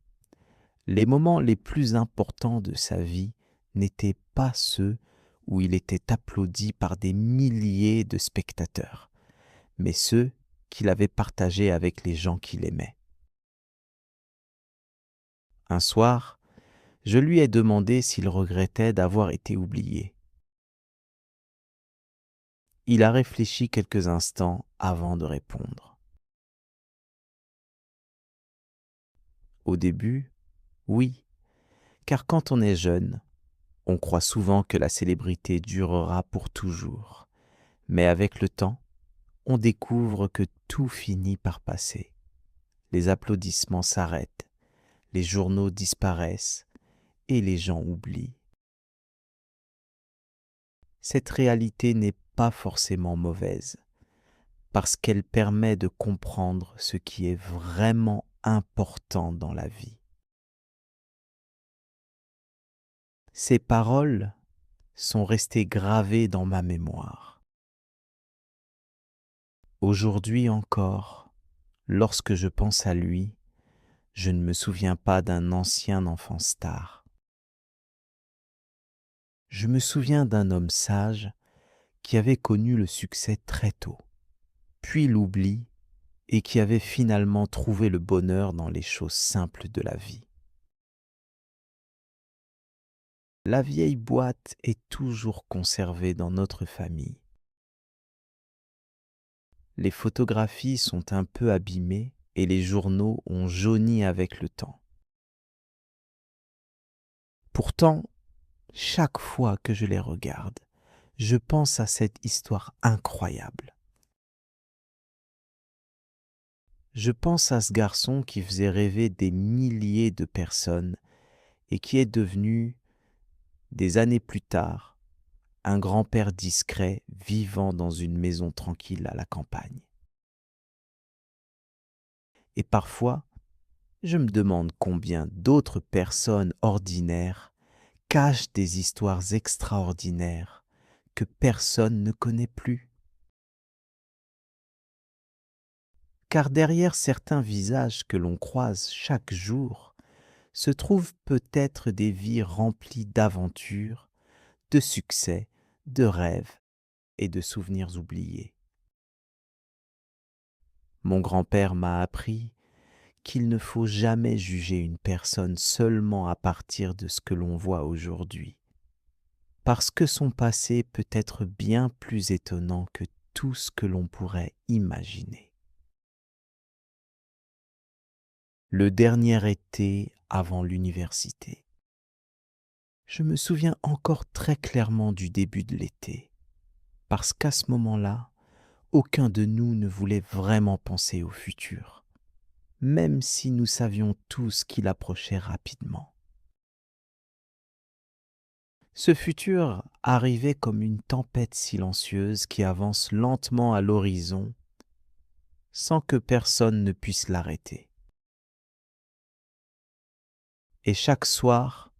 Speaker 1: les moments les plus importants de sa vie n'étaient pas ceux où il était applaudi par des milliers de spectateurs, mais ceux qu'il avait partagés avec les gens qu'il aimait. Un soir, je lui ai demandé s'il regrettait d'avoir été oublié. Il a réfléchi quelques instants avant de répondre. Au début, oui, car quand on est jeune, on croit souvent que la célébrité durera pour toujours. Mais avec le temps, on découvre que tout finit par passer. Les applaudissements s'arrêtent, les journaux disparaissent et les gens oublient. Cette réalité n'est pas forcément mauvaise, parce qu'elle permet de comprendre ce qui est vraiment important dans la vie. Ces paroles sont restées gravées dans ma mémoire. Aujourd'hui encore, lorsque je pense à lui, je ne me souviens pas d'un ancien enfant star. Je me souviens d'un homme sage qui avait connu le succès très tôt, puis l'oubli, et qui avait finalement trouvé le bonheur dans les choses simples de la vie. La vieille boîte est toujours conservée dans notre famille. Les photographies sont un peu abîmées et les journaux ont jauni avec le temps. Pourtant, chaque fois que je les regarde, je pense à cette histoire incroyable. Je pense à ce garçon qui faisait rêver des milliers de personnes et qui est devenu, des années plus tard, un grand-père discret vivant dans une maison tranquille à la campagne. Et parfois, je me demande combien d'autres personnes ordinaires cachent des histoires extraordinaires que personne ne connaît plus. Car derrière certains visages que l'on croise chaque jour, se trouvent peut-être des vies remplies d'aventures, de succès, de rêves et de souvenirs oubliés. Mon grand-père m'a appris qu'il ne faut jamais juger une personne seulement à partir de ce que l'on voit aujourd'hui, parce que son passé peut être bien plus étonnant que tout ce que l'on pourrait imaginer. Le dernier été avant l'université. Je me souviens encore très clairement du début de l'été, parce qu'à ce moment-là, aucun de nous ne voulait vraiment penser au futur, même si nous savions tous qu'il approchait rapidement. Ce futur arrivait comme une tempête silencieuse qui avance lentement à l'horizon sans que personne ne puisse l'arrêter. Et chaque soir,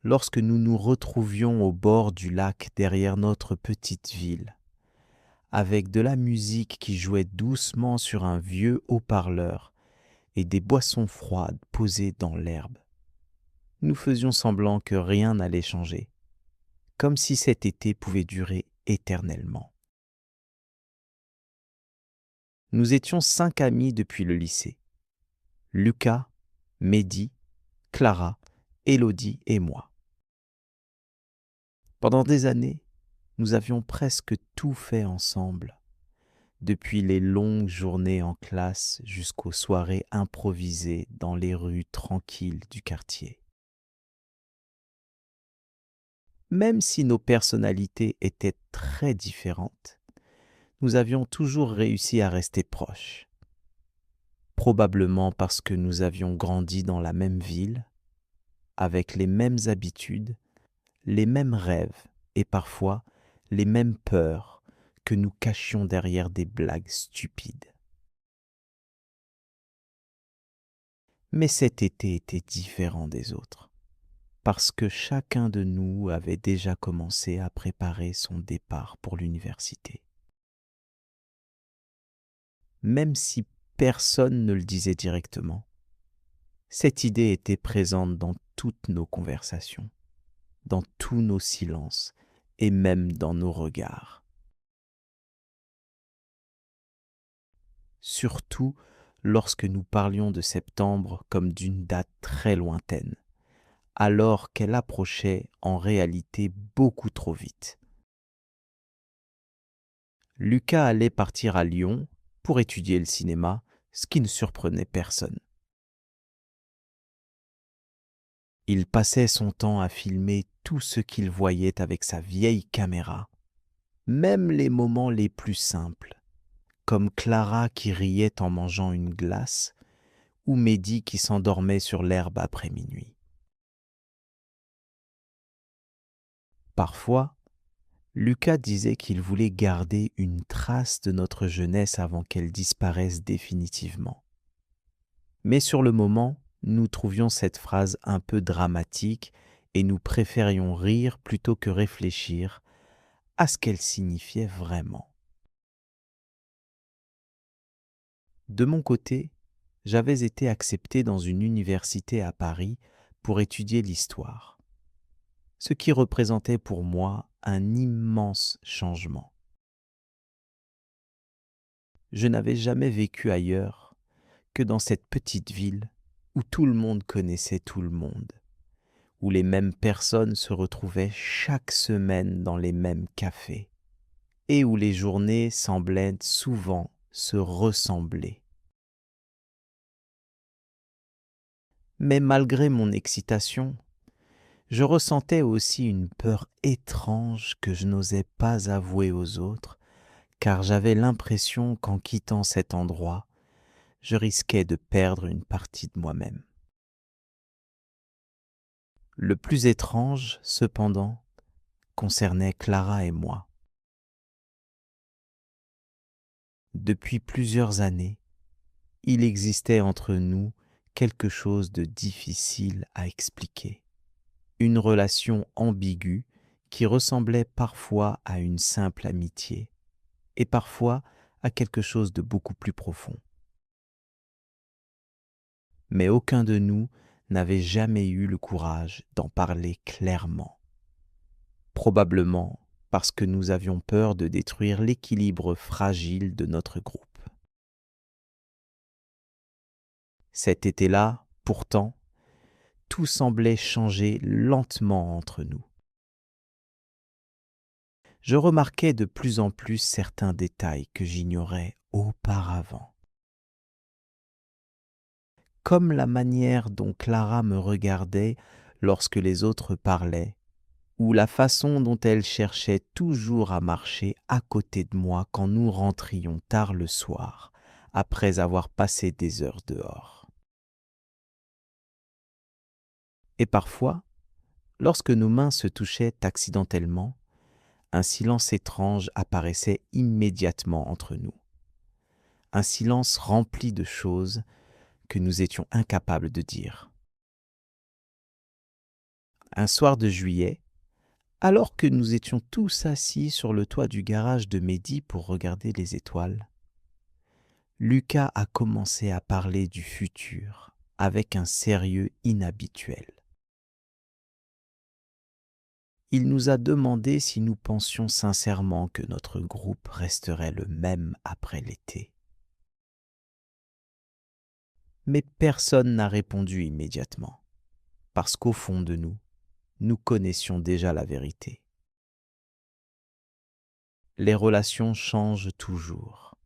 Speaker 1: lorsque nous nous retrouvions au bord du lac derrière notre petite ville, avec de la musique qui jouait doucement sur un vieux haut-parleur et des boissons froides posées dans l'herbe, nous faisions semblant que rien n'allait changer, comme si cet été pouvait durer éternellement. Nous étions 5 amis depuis le lycée. Lucas, Mehdi, Clara, Élodie et moi. Pendant des années, nous avions presque tout fait ensemble, depuis les longues journées en classe jusqu'aux soirées improvisées dans les rues tranquilles du quartier. Même si nos personnalités étaient très différentes, nous avions toujours réussi à rester proches. Probablement parce que nous avions grandi dans la même ville, avec les mêmes habitudes, les mêmes rêves et parfois les mêmes peurs que nous cachions derrière des blagues stupides. Mais cet été était différent des autres, parce que chacun de nous avait déjà commencé à préparer son départ pour l'université. Même si personne ne le disait directement, cette idée était présente dans toutes nos conversations, dans tous nos silences et même dans nos regards. Surtout lorsque nous parlions de septembre comme d'une date très lointaine, alors qu'elle approchait en réalité beaucoup trop vite. Lucas allait partir à Lyon pour étudier le cinéma, ce qui ne surprenait personne. Il passait son temps à filmer tout ce qu'il voyait avec sa vieille caméra, même les moments les plus simples, comme Clara qui riait en mangeant une glace ou Mehdi qui s'endormait sur l'herbe après minuit. Parfois, Lucas disait qu'il voulait garder une trace de notre jeunesse avant qu'elle disparaisse définitivement. Mais sur le moment, nous trouvions cette phrase un peu dramatique et nous préférions rire plutôt que réfléchir à ce qu'elle signifiait vraiment. De mon côté, j'avais été accepté dans une université à Paris pour étudier l'histoire, ce qui représentait pour moi un immense changement. Je n'avais jamais vécu ailleurs que dans cette petite ville où tout le monde connaissait tout le monde, où les mêmes personnes se retrouvaient chaque semaine dans les mêmes cafés, et où les journées semblaient souvent se ressembler. Mais malgré mon excitation, je ressentais aussi une peur étrange que je n'osais pas avouer aux autres, car j'avais l'impression qu'en quittant cet endroit, je risquais de perdre une partie de moi-même. Le plus étrange, cependant, concernait Clara et moi. Depuis plusieurs années, il existait entre nous quelque chose de difficile à expliquer. Une relation ambiguë qui ressemblait parfois à une simple amitié et parfois à quelque chose de beaucoup plus profond. Mais aucun de nous n'avait jamais eu le courage d'en parler clairement. Probablement parce que nous avions peur de détruire l'équilibre fragile de notre groupe. Cet été-là, pourtant, tout semblait changer lentement entre nous. Je remarquais de plus en plus certains détails que j'ignorais auparavant. Comme la manière dont Clara me regardait lorsque les autres parlaient, ou la façon dont elle cherchait toujours à marcher à côté de moi quand nous rentrions tard le soir, après avoir passé des heures dehors. Et parfois, lorsque nos mains se touchaient accidentellement, un silence étrange apparaissait immédiatement entre nous. Un silence rempli de choses que nous étions incapables de dire. Un soir de juillet, alors que nous étions tous assis sur le toit du garage de Mehdi pour regarder les étoiles, Lucas a commencé à parler du futur avec un sérieux inhabituel. Il nous a demandé si nous pensions sincèrement que notre groupe resterait le même après l'été. Mais personne n'a répondu immédiatement, parce qu'au fond de nous, nous connaissions déjà la vérité. Les relations changent toujours.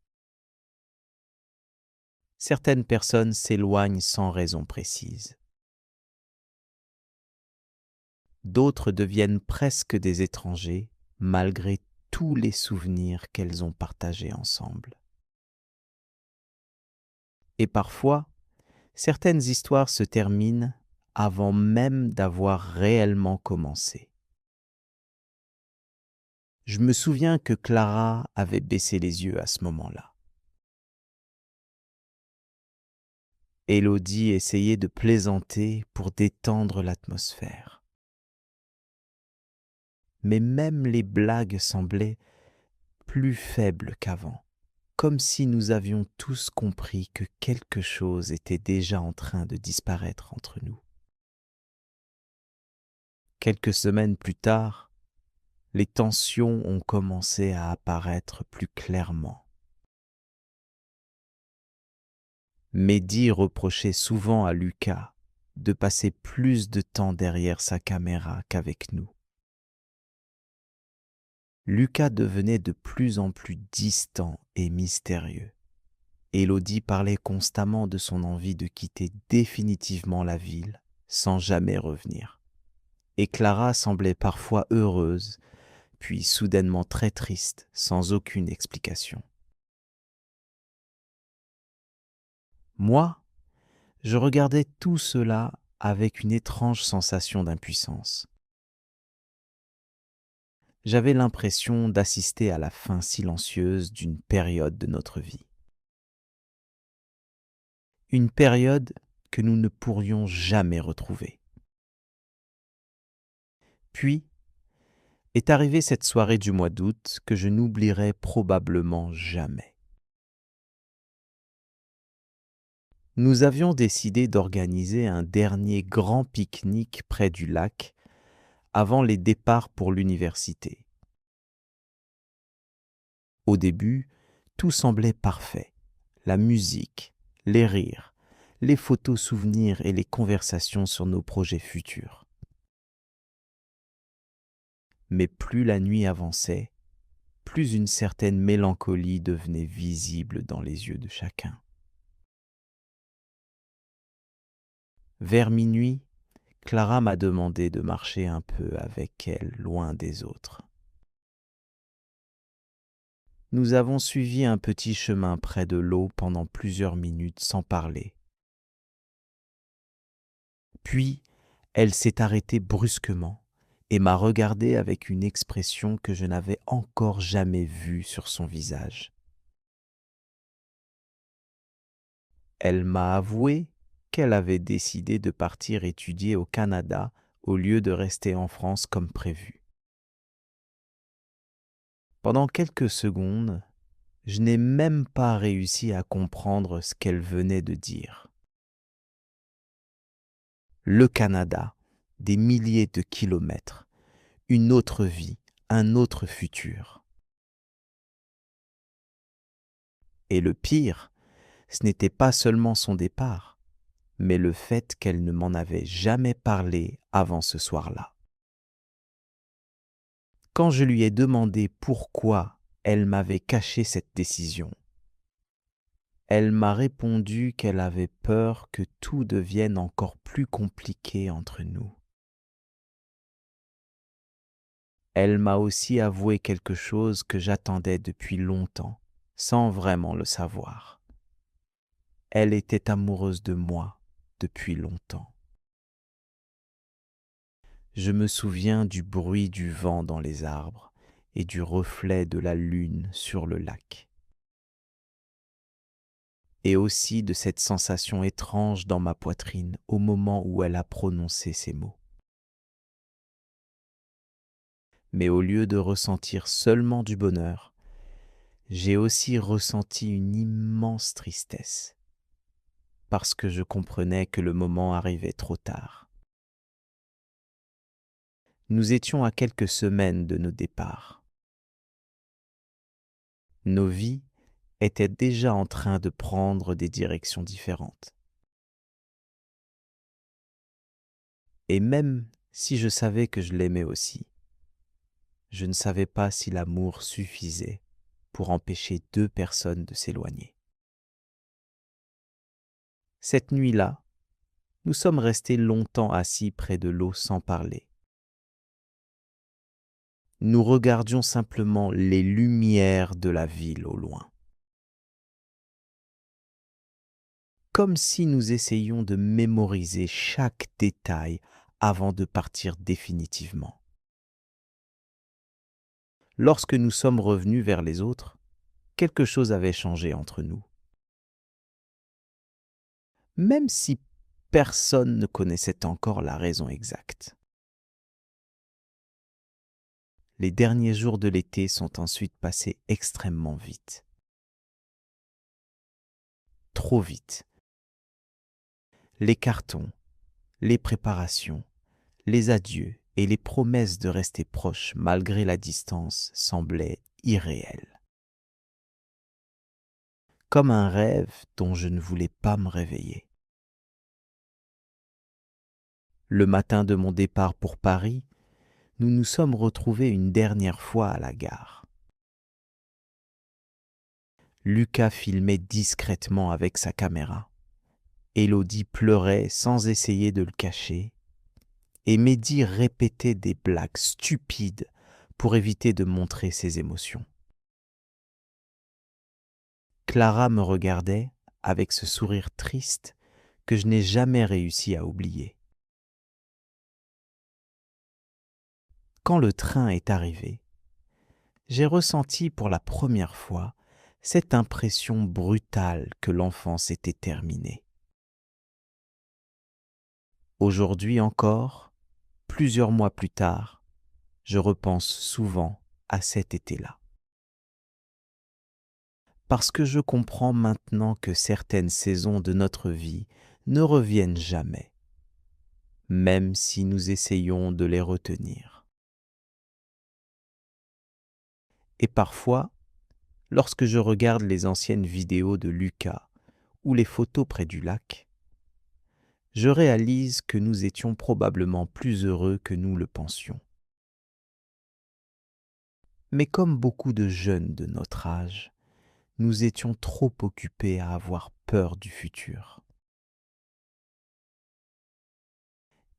Speaker 1: Certaines personnes s'éloignent sans raison précise. D'autres deviennent presque des étrangers malgré tous les souvenirs qu'elles ont partagés ensemble. Et parfois, certaines histoires se terminent avant même d'avoir réellement commencé. Je me souviens que Clara avait baissé les yeux à ce moment-là. Élodie essayait de plaisanter pour détendre l'atmosphère. Mais même les blagues semblaient plus faibles qu'avant, comme si nous avions tous compris que quelque chose était déjà en train de disparaître entre nous. Quelques semaines plus tard, les tensions ont commencé à apparaître plus clairement. Mehdi reprochait souvent à Lucas de passer plus de temps derrière sa caméra qu'avec nous. Lucas devenait de plus en plus distant et mystérieux. Élodie parlait constamment de son envie de quitter définitivement la ville sans jamais revenir. Et Clara semblait parfois heureuse, puis soudainement très triste, sans aucune explication. Moi, je regardais tout cela avec une étrange sensation d'impuissance. J'avais l'impression d'assister à la fin silencieuse d'une période de notre vie. Une période que nous ne pourrions jamais retrouver. Puis est arrivée cette soirée du mois d'août que je n'oublierai probablement jamais. Nous avions décidé d'organiser un dernier grand pique-nique près du lac avant les départs pour l'université. Au début, tout semblait parfait. La musique, les rires, les photos souvenirs et les conversations sur nos projets futurs. Mais plus la nuit avançait, plus une certaine mélancolie devenait visible dans les yeux de chacun. Vers minuit, Clara m'a demandé de marcher un peu avec elle, loin des autres. Nous avons suivi un petit chemin près de l'eau pendant plusieurs minutes sans parler. Puis, elle s'est arrêtée brusquement et m'a regardé avec une expression que je n'avais encore jamais vue sur son visage. Elle m'a avoué qu'elle avait décidé de partir étudier au Canada au lieu de rester en France comme prévu. Pendant quelques secondes, je n'ai même pas réussi à comprendre ce qu'elle venait de dire. Le Canada, des milliers de kilomètres, une autre vie, un autre futur. Et le pire, ce n'était pas seulement son départ, mais le fait qu'elle ne m'en avait jamais parlé avant ce soir-là. Quand je lui ai demandé pourquoi elle m'avait caché cette décision, elle m'a répondu qu'elle avait peur que tout devienne encore plus compliqué entre nous. Elle m'a aussi avoué quelque chose que j'attendais depuis longtemps, sans vraiment le savoir. Elle était amoureuse de moi depuis longtemps. Je me souviens du bruit du vent dans les arbres et du reflet de la lune sur le lac. Et aussi de cette sensation étrange dans ma poitrine au moment où elle a prononcé ces mots. Mais au lieu de ressentir seulement du bonheur, j'ai aussi ressenti une immense tristesse, parce que je comprenais que le moment arrivait trop tard. Nous étions à quelques semaines de nos départs. Nos vies étaient déjà en train de prendre des directions différentes. Et même si je savais que je l'aimais aussi, je ne savais pas si l'amour suffisait pour empêcher deux personnes de s'éloigner. Cette nuit-là, nous sommes restés longtemps assis près de l'eau sans parler. Nous regardions simplement les lumières de la ville au loin. Comme si nous essayions de mémoriser chaque détail avant de partir définitivement. Lorsque nous sommes revenus vers les autres, quelque chose avait changé entre nous. même si personne ne connaissait encore la raison exacte. Les derniers jours de l'été sont ensuite passés extrêmement vite. Trop vite. Les cartons, les préparations, les adieux et les promesses de rester proches malgré la distance semblaient irréelles. Comme un rêve dont je ne voulais pas me réveiller. Le matin de mon départ pour Paris, nous nous sommes retrouvés une dernière fois à la gare. Lucas filmait discrètement avec sa caméra. Élodie pleurait sans essayer de le cacher. Et Mehdi répétait des blagues stupides pour éviter de montrer ses émotions. Clara me regardait avec ce sourire triste que je n'ai jamais réussi à oublier. Quand le train est arrivé, j'ai ressenti pour la première fois cette impression brutale que l'enfance était terminée. Aujourd'hui encore, plusieurs mois plus tard, je repense souvent à cet été-là. Parce que je comprends maintenant que certaines saisons de notre vie ne reviennent jamais, même si nous essayons de les retenir. Et parfois, lorsque je regarde les anciennes vidéos de Lucas ou les photos près du lac, je réalise que nous étions probablement plus heureux que nous le pensions. Mais comme beaucoup de jeunes de notre âge, nous étions trop occupés à avoir peur du futur.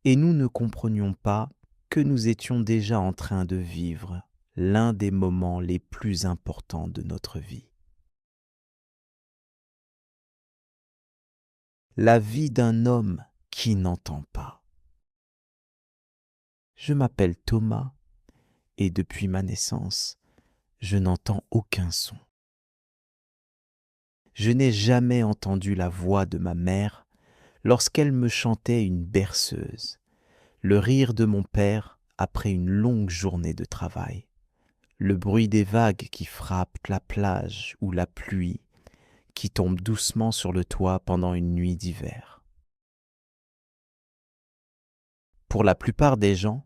Speaker 1: Et nous ne comprenions pas que nous étions déjà en train de vivre l'un des moments les plus importants de notre vie. La vie d'un homme qui n'entend pas. Je m'appelle Thomas et depuis ma naissance, je n'entends aucun son. Je n'ai jamais entendu la voix de ma mère lorsqu'elle me chantait une berceuse, le rire de mon père après une longue journée de travail, le bruit des vagues qui frappent la plage ou la pluie qui tombe doucement sur le toit pendant une nuit d'hiver. Pour la plupart des gens,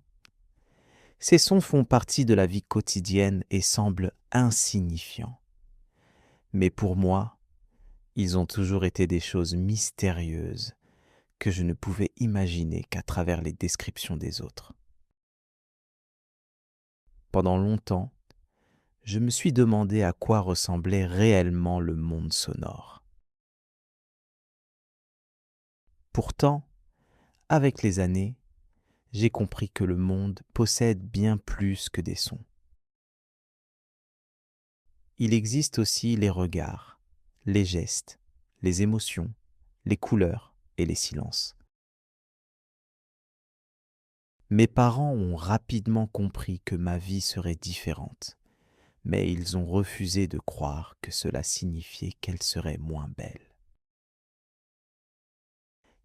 Speaker 1: ces sons font partie de la vie quotidienne et semblent insignifiants. Mais pour moi, ils ont toujours été des choses mystérieuses que je ne pouvais imaginer qu'à travers les descriptions des autres. Pendant longtemps, je me suis demandé à quoi ressemblait réellement le monde sonore. Pourtant, avec les années, j'ai compris que le monde possède bien plus que des sons. Il existe aussi les regards, les gestes, les émotions, les couleurs et les silences. Mes parents ont rapidement compris que ma vie serait différente, mais ils ont refusé de croire que cela signifiait qu'elle serait moins belle.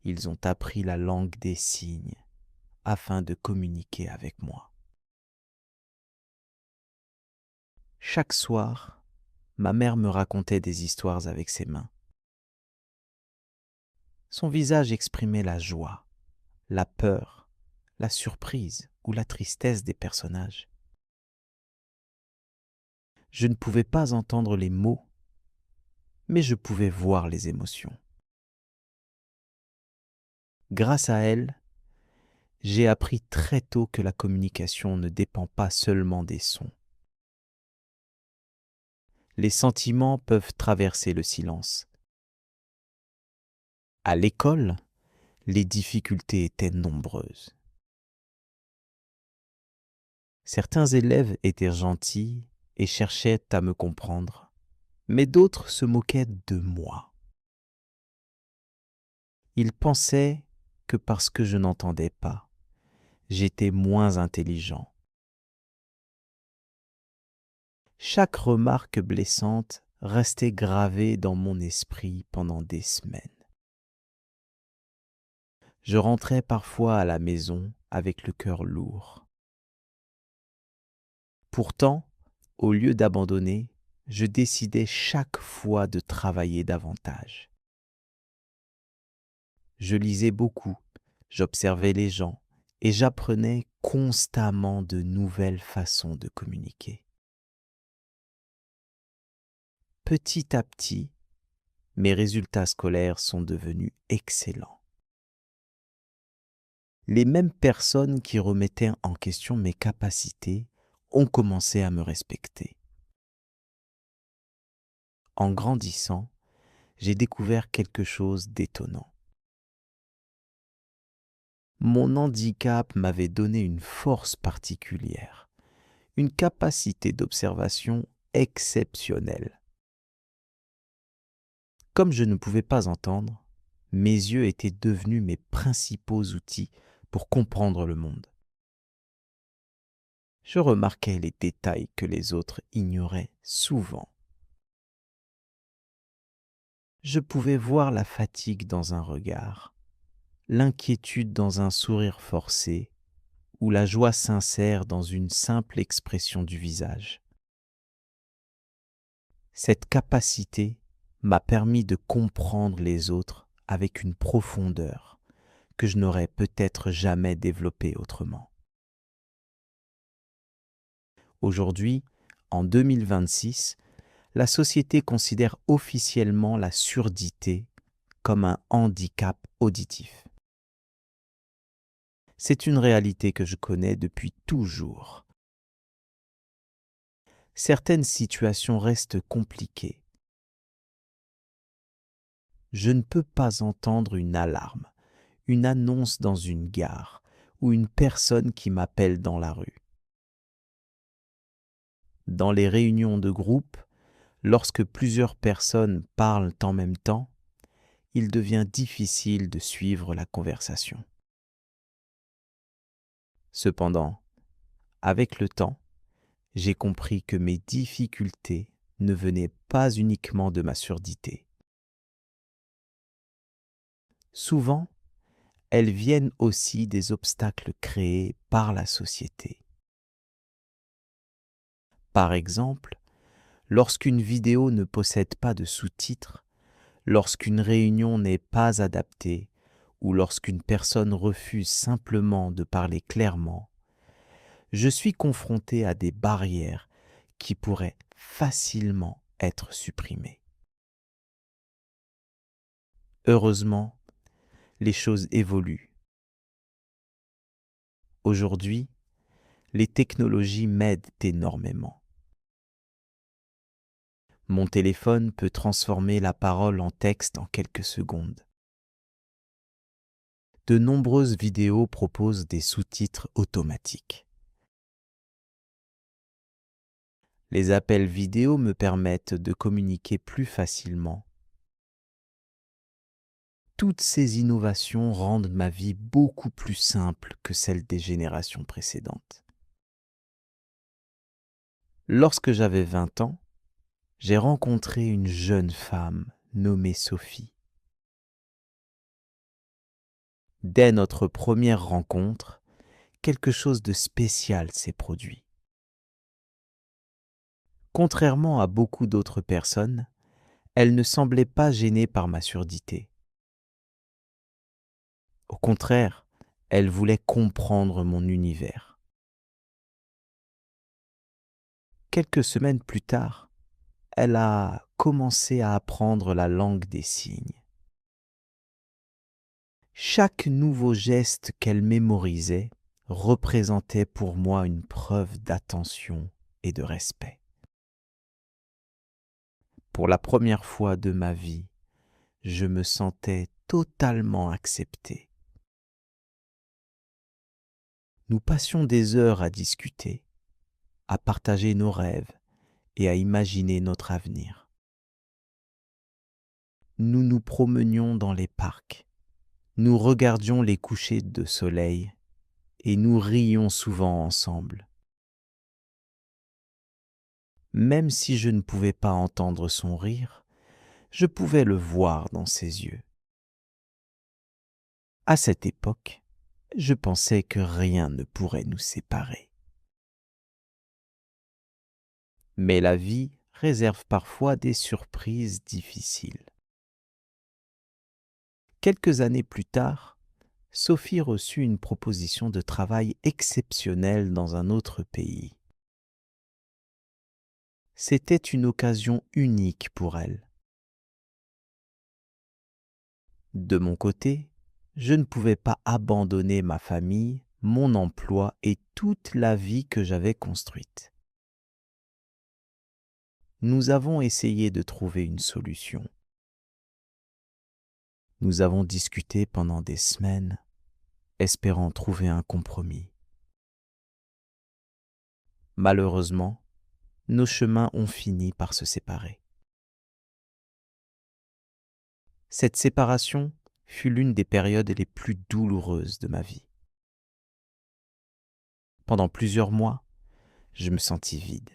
Speaker 1: Ils ont appris la langue des signes afin de communiquer avec moi. Chaque soir, ma mère me racontait des histoires avec ses mains. Son visage exprimait la joie, la peur, la surprise ou la tristesse des personnages. Je ne pouvais pas entendre les mots, mais je pouvais voir les émotions. Grâce à elle, j'ai appris très tôt que la communication ne dépend pas seulement des sons. Les sentiments peuvent traverser le silence. À l'école, les difficultés étaient nombreuses. Certains élèves étaient gentils et cherchaient à me comprendre, mais d'autres se moquaient de moi. Ils pensaient que parce que je n'entendais pas, j'étais moins intelligent. Chaque remarque blessante restait gravée dans mon esprit pendant des semaines. Je rentrais parfois à la maison avec le cœur lourd. Pourtant, au lieu d'abandonner, je décidais chaque fois de travailler davantage. Je lisais beaucoup, j'observais les gens et j'apprenais constamment de nouvelles façons de communiquer. Petit à petit, mes résultats scolaires sont devenus excellents. Les mêmes personnes qui remettaient en question mes capacités ont commencé à me respecter. En grandissant, j'ai découvert quelque chose d'étonnant. Mon handicap m'avait donné une force particulière, une capacité d'observation exceptionnelle. Comme je ne pouvais pas entendre, mes yeux étaient devenus mes principaux outils pour comprendre le monde. Je remarquais les détails que les autres ignoraient souvent. Je pouvais voir la fatigue dans un regard, l'inquiétude dans un sourire forcé ou la joie sincère dans une simple expression du visage. Cette capacité m'a permis de comprendre les autres avec une profondeur que je n'aurais peut-être jamais développée autrement. Aujourd'hui, en 2026, la société considère officiellement la surdité comme un handicap auditif. C'est une réalité que je connais depuis toujours. Certaines situations restent compliquées. Je ne peux pas entendre une alarme, une annonce dans une gare ou une personne qui m'appelle dans la rue. Dans les réunions de groupe, lorsque plusieurs personnes parlent en même temps, il devient difficile de suivre la conversation. Cependant, avec le temps, j'ai compris que mes difficultés ne venaient pas uniquement de ma surdité. Souvent, elles viennent aussi des obstacles créés par la société. Par exemple, lorsqu'une vidéo ne possède pas de sous-titres, lorsqu'une réunion n'est pas adaptée ou lorsqu'une personne refuse simplement de parler clairement, je suis confronté à des barrières qui pourraient facilement être supprimées. Heureusement, les choses évoluent. Aujourd'hui, les technologies m'aident énormément. Mon téléphone peut transformer la parole en texte en quelques secondes. De nombreuses vidéos proposent des sous-titres automatiques. Les appels vidéo me permettent de communiquer plus facilement. Toutes ces innovations rendent ma vie beaucoup plus simple que celle des générations précédentes. Lorsque j'avais 20 ans, j'ai rencontré une jeune femme nommée Sophie. Dès notre première rencontre, quelque chose de spécial s'est produit. Contrairement à beaucoup d'autres personnes, elle ne semblait pas gênée par ma surdité. Au contraire, elle voulait comprendre mon univers. Quelques semaines plus tard, elle a commencé à apprendre la langue des signes. Chaque nouveau geste qu'elle mémorisait représentait pour moi une preuve d'attention et de respect. Pour la première fois de ma vie, je me sentais totalement accepté. Nous passions des heures à discuter, à partager nos rêves et à imaginer notre avenir. Nous nous promenions dans les parcs, nous regardions les couchers de soleil et nous rions souvent ensemble. Même si je ne pouvais pas entendre son rire, je pouvais le voir dans ses yeux. À cette époque, je pensais que rien ne pourrait nous séparer. Mais la vie réserve parfois des surprises difficiles. Quelques années plus tard, Sophie reçut une proposition de travail exceptionnelle dans un autre pays. C'était une occasion unique pour elle. De mon côté, je ne pouvais pas abandonner ma famille, mon emploi et toute la vie que j'avais construite. Nous avons essayé de trouver une solution. Nous avons discuté pendant des semaines, espérant trouver un compromis. Malheureusement, nos chemins ont fini par se séparer. Cette séparation fut l'une des périodes les plus douloureuses de ma vie. Pendant plusieurs mois, je me sentis vide.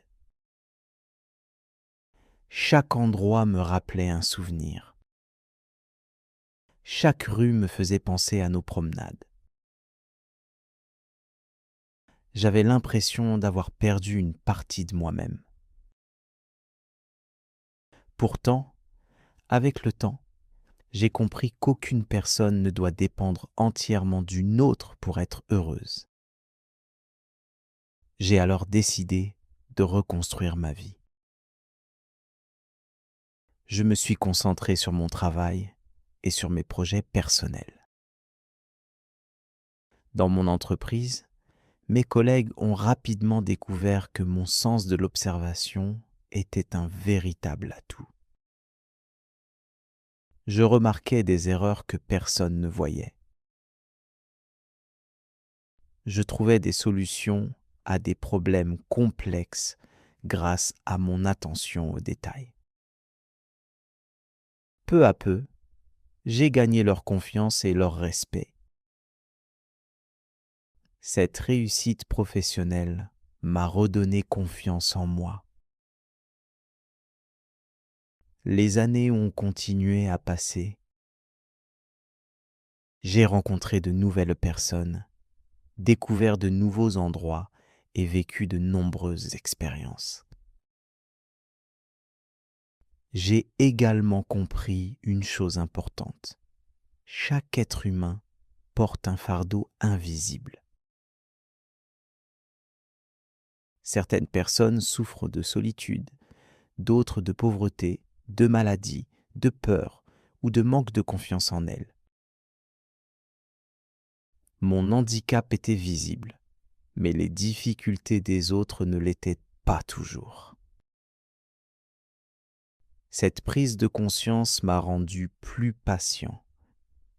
Speaker 1: Chaque endroit me rappelait un souvenir. Chaque rue me faisait penser à nos promenades. J'avais l'impression d'avoir perdu une partie de moi-même. Pourtant, avec le temps, j'ai compris qu'aucune personne ne doit dépendre entièrement d'une autre pour être heureuse. J'ai alors décidé de reconstruire ma vie. Je me suis concentré sur mon travail et sur mes projets personnels. Dans mon entreprise, mes collègues ont rapidement découvert que mon sens de l'observation était un véritable atout. Je remarquais des erreurs que personne ne voyait. Je trouvais des solutions à des problèmes complexes grâce à mon attention aux détails. Peu à peu, j'ai gagné leur confiance et leur respect. Cette réussite professionnelle m'a redonné confiance en moi. Les années ont continué à passer. J'ai rencontré de nouvelles personnes, découvert de nouveaux endroits et vécu de nombreuses expériences. J'ai également compris une chose importante. Chaque être humain porte un fardeau invisible. Certaines personnes souffrent de solitude, d'autres de pauvreté, de maladie, de peur ou de manque de confiance en elles. Mon handicap était visible, mais les difficultés des autres ne l'étaient pas toujours. Cette prise de conscience m'a rendu plus patient,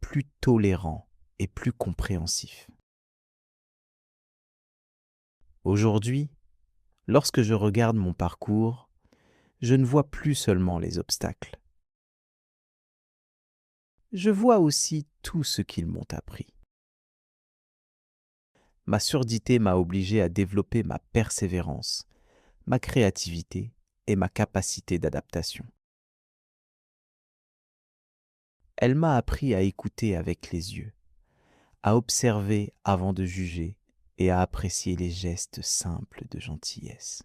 Speaker 1: plus tolérant et plus compréhensif. Aujourd'hui, lorsque je regarde mon parcours, je ne vois plus seulement les obstacles. Je vois aussi tout ce qu'ils m'ont appris. Ma surdité m'a obligé à développer ma persévérance, ma créativité et ma capacité d'adaptation. Elle m'a appris à écouter avec les yeux, à observer avant de juger et à apprécier les gestes simples de gentillesse.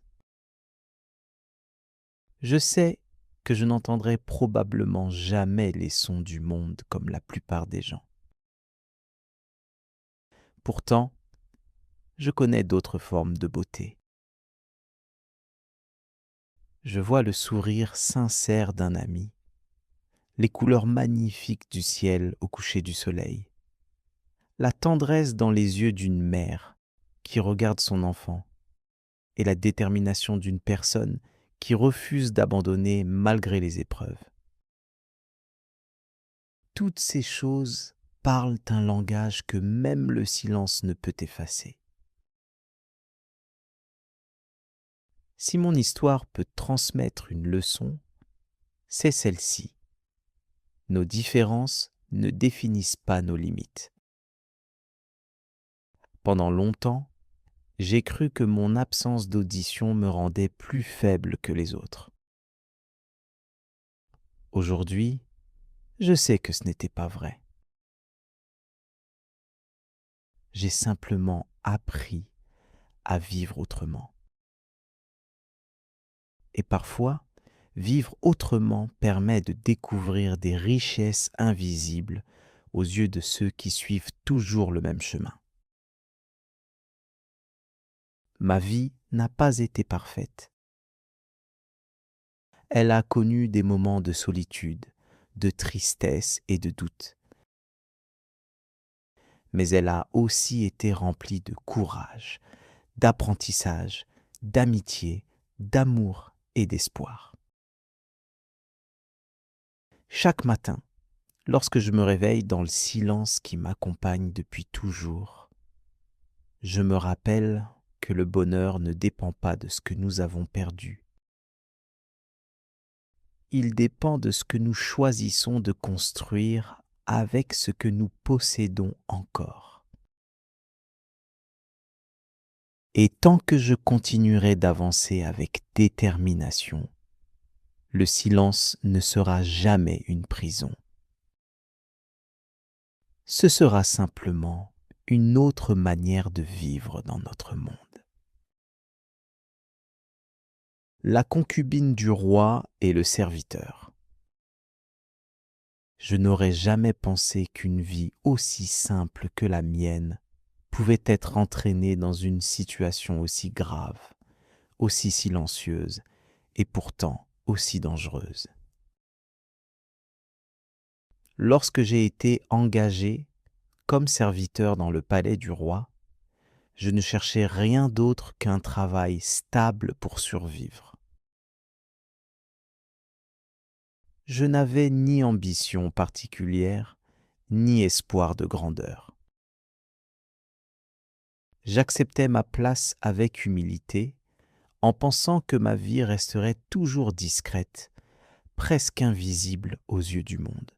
Speaker 1: Je sais que je n'entendrai probablement jamais les sons du monde comme la plupart des gens. Pourtant, je connais d'autres formes de beauté. Je vois le sourire sincère d'un ami, les couleurs magnifiques du ciel au coucher du soleil, la tendresse dans les yeux d'une mère qui regarde son enfant et la détermination d'une personne qui refuse d'abandonner malgré les épreuves. Toutes ces choses parlent un langage que même le silence ne peut effacer. Si mon histoire peut transmettre une leçon, c'est celle-ci. Nos différences ne définissent pas nos limites. Pendant longtemps, j'ai cru que mon absence d'audition me rendait plus faible que les autres. Aujourd'hui, je sais que ce n'était pas vrai. j'ai simplement appris à vivre autrement. Et parfois, vivre autrement permet de découvrir des richesses invisibles aux yeux de ceux qui suivent toujours le même chemin. Ma vie n'a pas été parfaite. Elle a connu des moments de solitude, de tristesse et de doute. Mais elle a aussi été remplie de courage, d'apprentissage, d'amitié, d'amour et d'espoir. Chaque matin, lorsque je me réveille dans le silence qui m'accompagne depuis toujours, je me rappelle que le bonheur ne dépend pas de ce que nous avons perdu. Il dépend de ce que nous choisissons de construire avec ce que nous possédons encore. Et tant que je continuerai d'avancer avec détermination, le silence ne sera jamais une prison. Ce sera simplement une autre manière de vivre dans notre monde. La concubine du roi et le serviteur. Je n'aurais jamais pensé qu'une vie aussi simple que la mienne pouvait être entraînée dans une situation aussi grave, aussi silencieuse et pourtant aussi dangereuse. Lorsque j'ai été engagé comme serviteur dans le palais du roi, je ne cherchais rien d'autre qu'un travail stable pour survivre. Je n'avais ni ambition particulière, ni espoir de grandeur. J'acceptais ma place avec humilité, en pensant que ma vie resterait toujours discrète, presque invisible aux yeux du monde.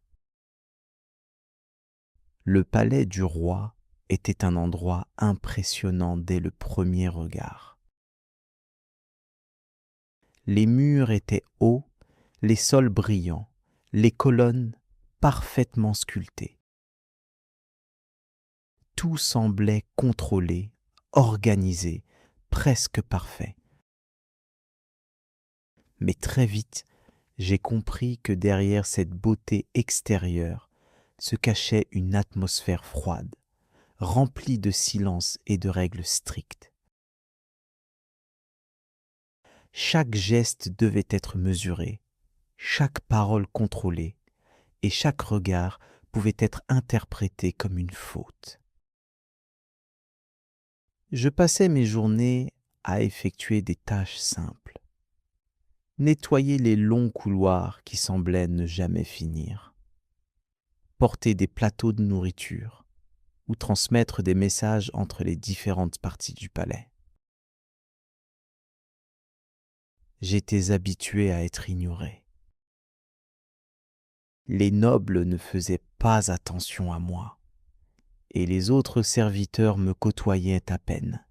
Speaker 1: Le palais du roi était un endroit impressionnant dès le premier regard. Les murs étaient hauts, les sols brillants, les colonnes parfaitement sculptées. Tout semblait contrôlé, organisé, presque parfait. Mais très vite, j'ai compris que derrière cette beauté extérieure se cachait une atmosphère froide, remplie de silence et de règles strictes. Chaque geste devait être mesuré, chaque parole contrôlée, et chaque regard pouvait être interprété comme une faute. Je passais mes journées à effectuer des tâches simples. Nettoyer les longs couloirs qui semblaient ne jamais finir. Porter des plateaux de nourriture ou transmettre des messages entre les différentes parties du palais. J'étais habitué à être ignoré. Les nobles ne faisaient pas attention à moi, et les autres serviteurs me côtoyaient à peine,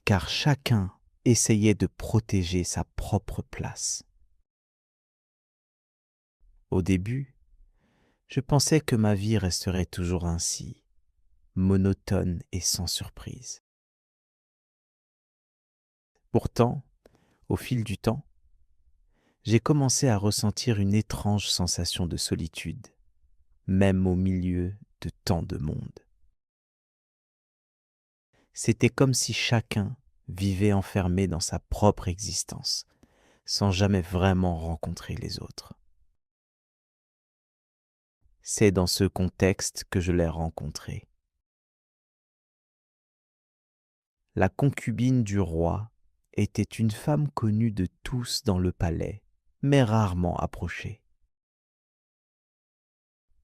Speaker 1: car chacun essayait de protéger sa propre place. Au début, je pensais que ma vie resterait toujours ainsi, monotone et sans surprise. Pourtant, au fil du temps, j'ai commencé à ressentir une étrange sensation de solitude, même au milieu de tant de monde. C'était comme si chacun vivait enfermé dans sa propre existence, sans jamais vraiment rencontrer les autres. C'est dans ce contexte que je l'ai rencontrée. La concubine du roi était une femme connue de tous dans le palais, mais rarement approchée.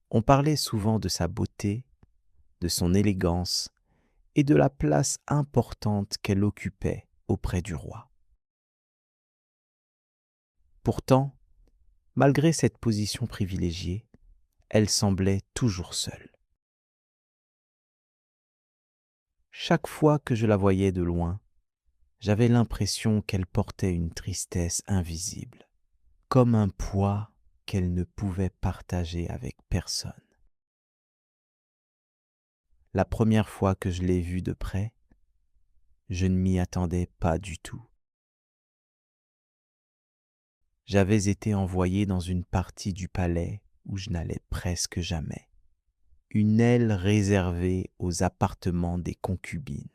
Speaker 1: On parlait souvent de sa beauté, de son élégance et de la place importante qu'elle occupait auprès du roi. Pourtant, malgré cette position privilégiée, elle semblait toujours seule. Chaque fois que je la voyais de loin, j'avais l'impression qu'elle portait une tristesse invisible, comme un poids qu'elle ne pouvait partager avec personne. La première fois que je l'ai vue de près, je ne m'y attendais pas du tout. J'avais été envoyé dans une partie du palais où je n'allais presque jamais, une aile réservée aux appartements des concubines.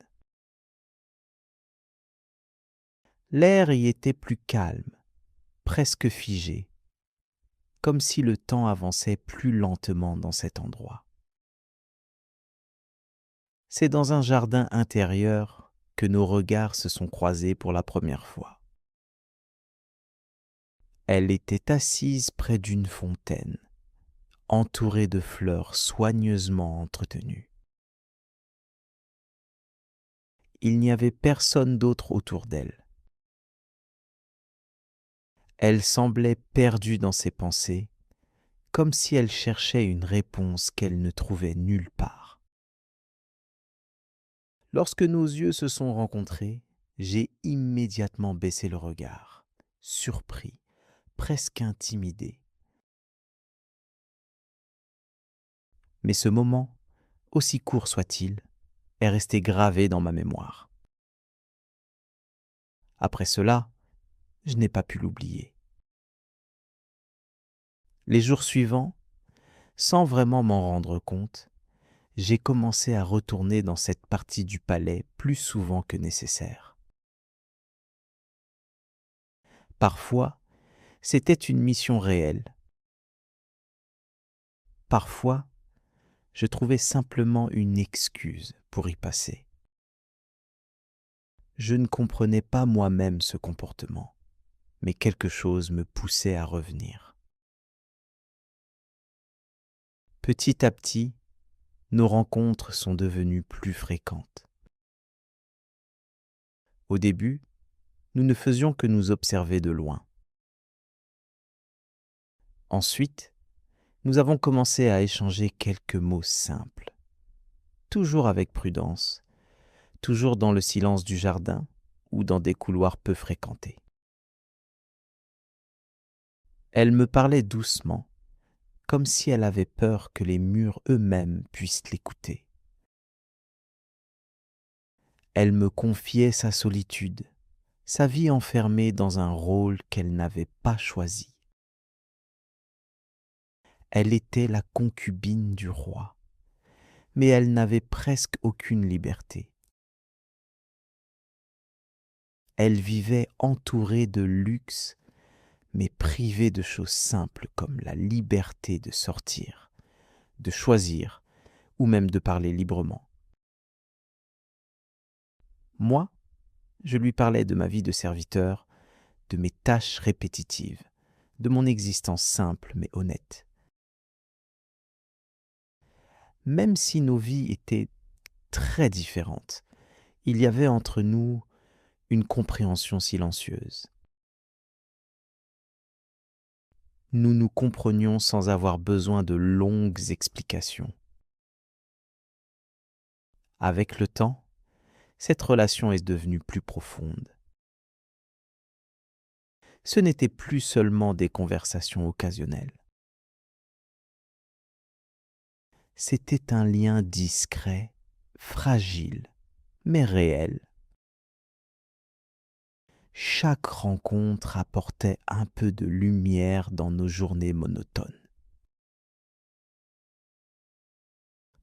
Speaker 1: L'air y était plus calme, presque figé, comme si le temps avançait plus lentement dans cet endroit. C'est dans un jardin intérieur que nos regards se sont croisés pour la première fois. Elle était assise près d'une fontaine, entourée de fleurs soigneusement entretenues. Il n'y avait personne d'autre autour d'elle. Elle semblait perdue dans ses pensées, comme si elle cherchait une réponse qu'elle ne trouvait nulle part. Lorsque nos yeux se sont rencontrés, j'ai immédiatement baissé le regard, surpris, presque intimidé. Mais ce moment, aussi court soit-il, est resté gravé dans ma mémoire. Après cela, je n'ai pas pu l'oublier. Les jours suivants, sans vraiment m'en rendre compte, j'ai commencé à retourner dans cette partie du palais plus souvent que nécessaire. Parfois, c'était une mission réelle. Parfois, je trouvais simplement une excuse pour y passer. Je ne comprenais pas moi-même ce comportement, mais quelque chose me poussait à revenir. Petit à petit, nos rencontres sont devenues plus fréquentes. Au début, nous ne faisions que nous observer de loin. Ensuite, nous avons commencé à échanger quelques mots simples, toujours avec prudence, toujours dans le silence du jardin ou dans des couloirs peu fréquentés. Elle me parlait doucement, comme si elle avait peur que les murs eux-mêmes puissent l'écouter. Elle me confiait sa solitude, sa vie enfermée dans un rôle qu'elle n'avait pas choisi. Elle était la concubine du roi, mais elle n'avait presque aucune liberté. Elle vivait entourée de luxe, mais privée de choses simples comme la liberté de sortir, de choisir ou même de parler librement. Moi, je lui parlais de ma vie de serviteur, de mes tâches répétitives, de mon existence simple mais honnête. Même si nos vies étaient très différentes, il y avait entre nous une compréhension silencieuse. Nous nous comprenions sans avoir besoin de longues explications. Avec le temps, cette relation est devenue plus profonde. Ce n'était plus seulement des conversations occasionnelles. C'était un lien discret, fragile, mais réel. Chaque rencontre apportait un peu de lumière dans nos journées monotones.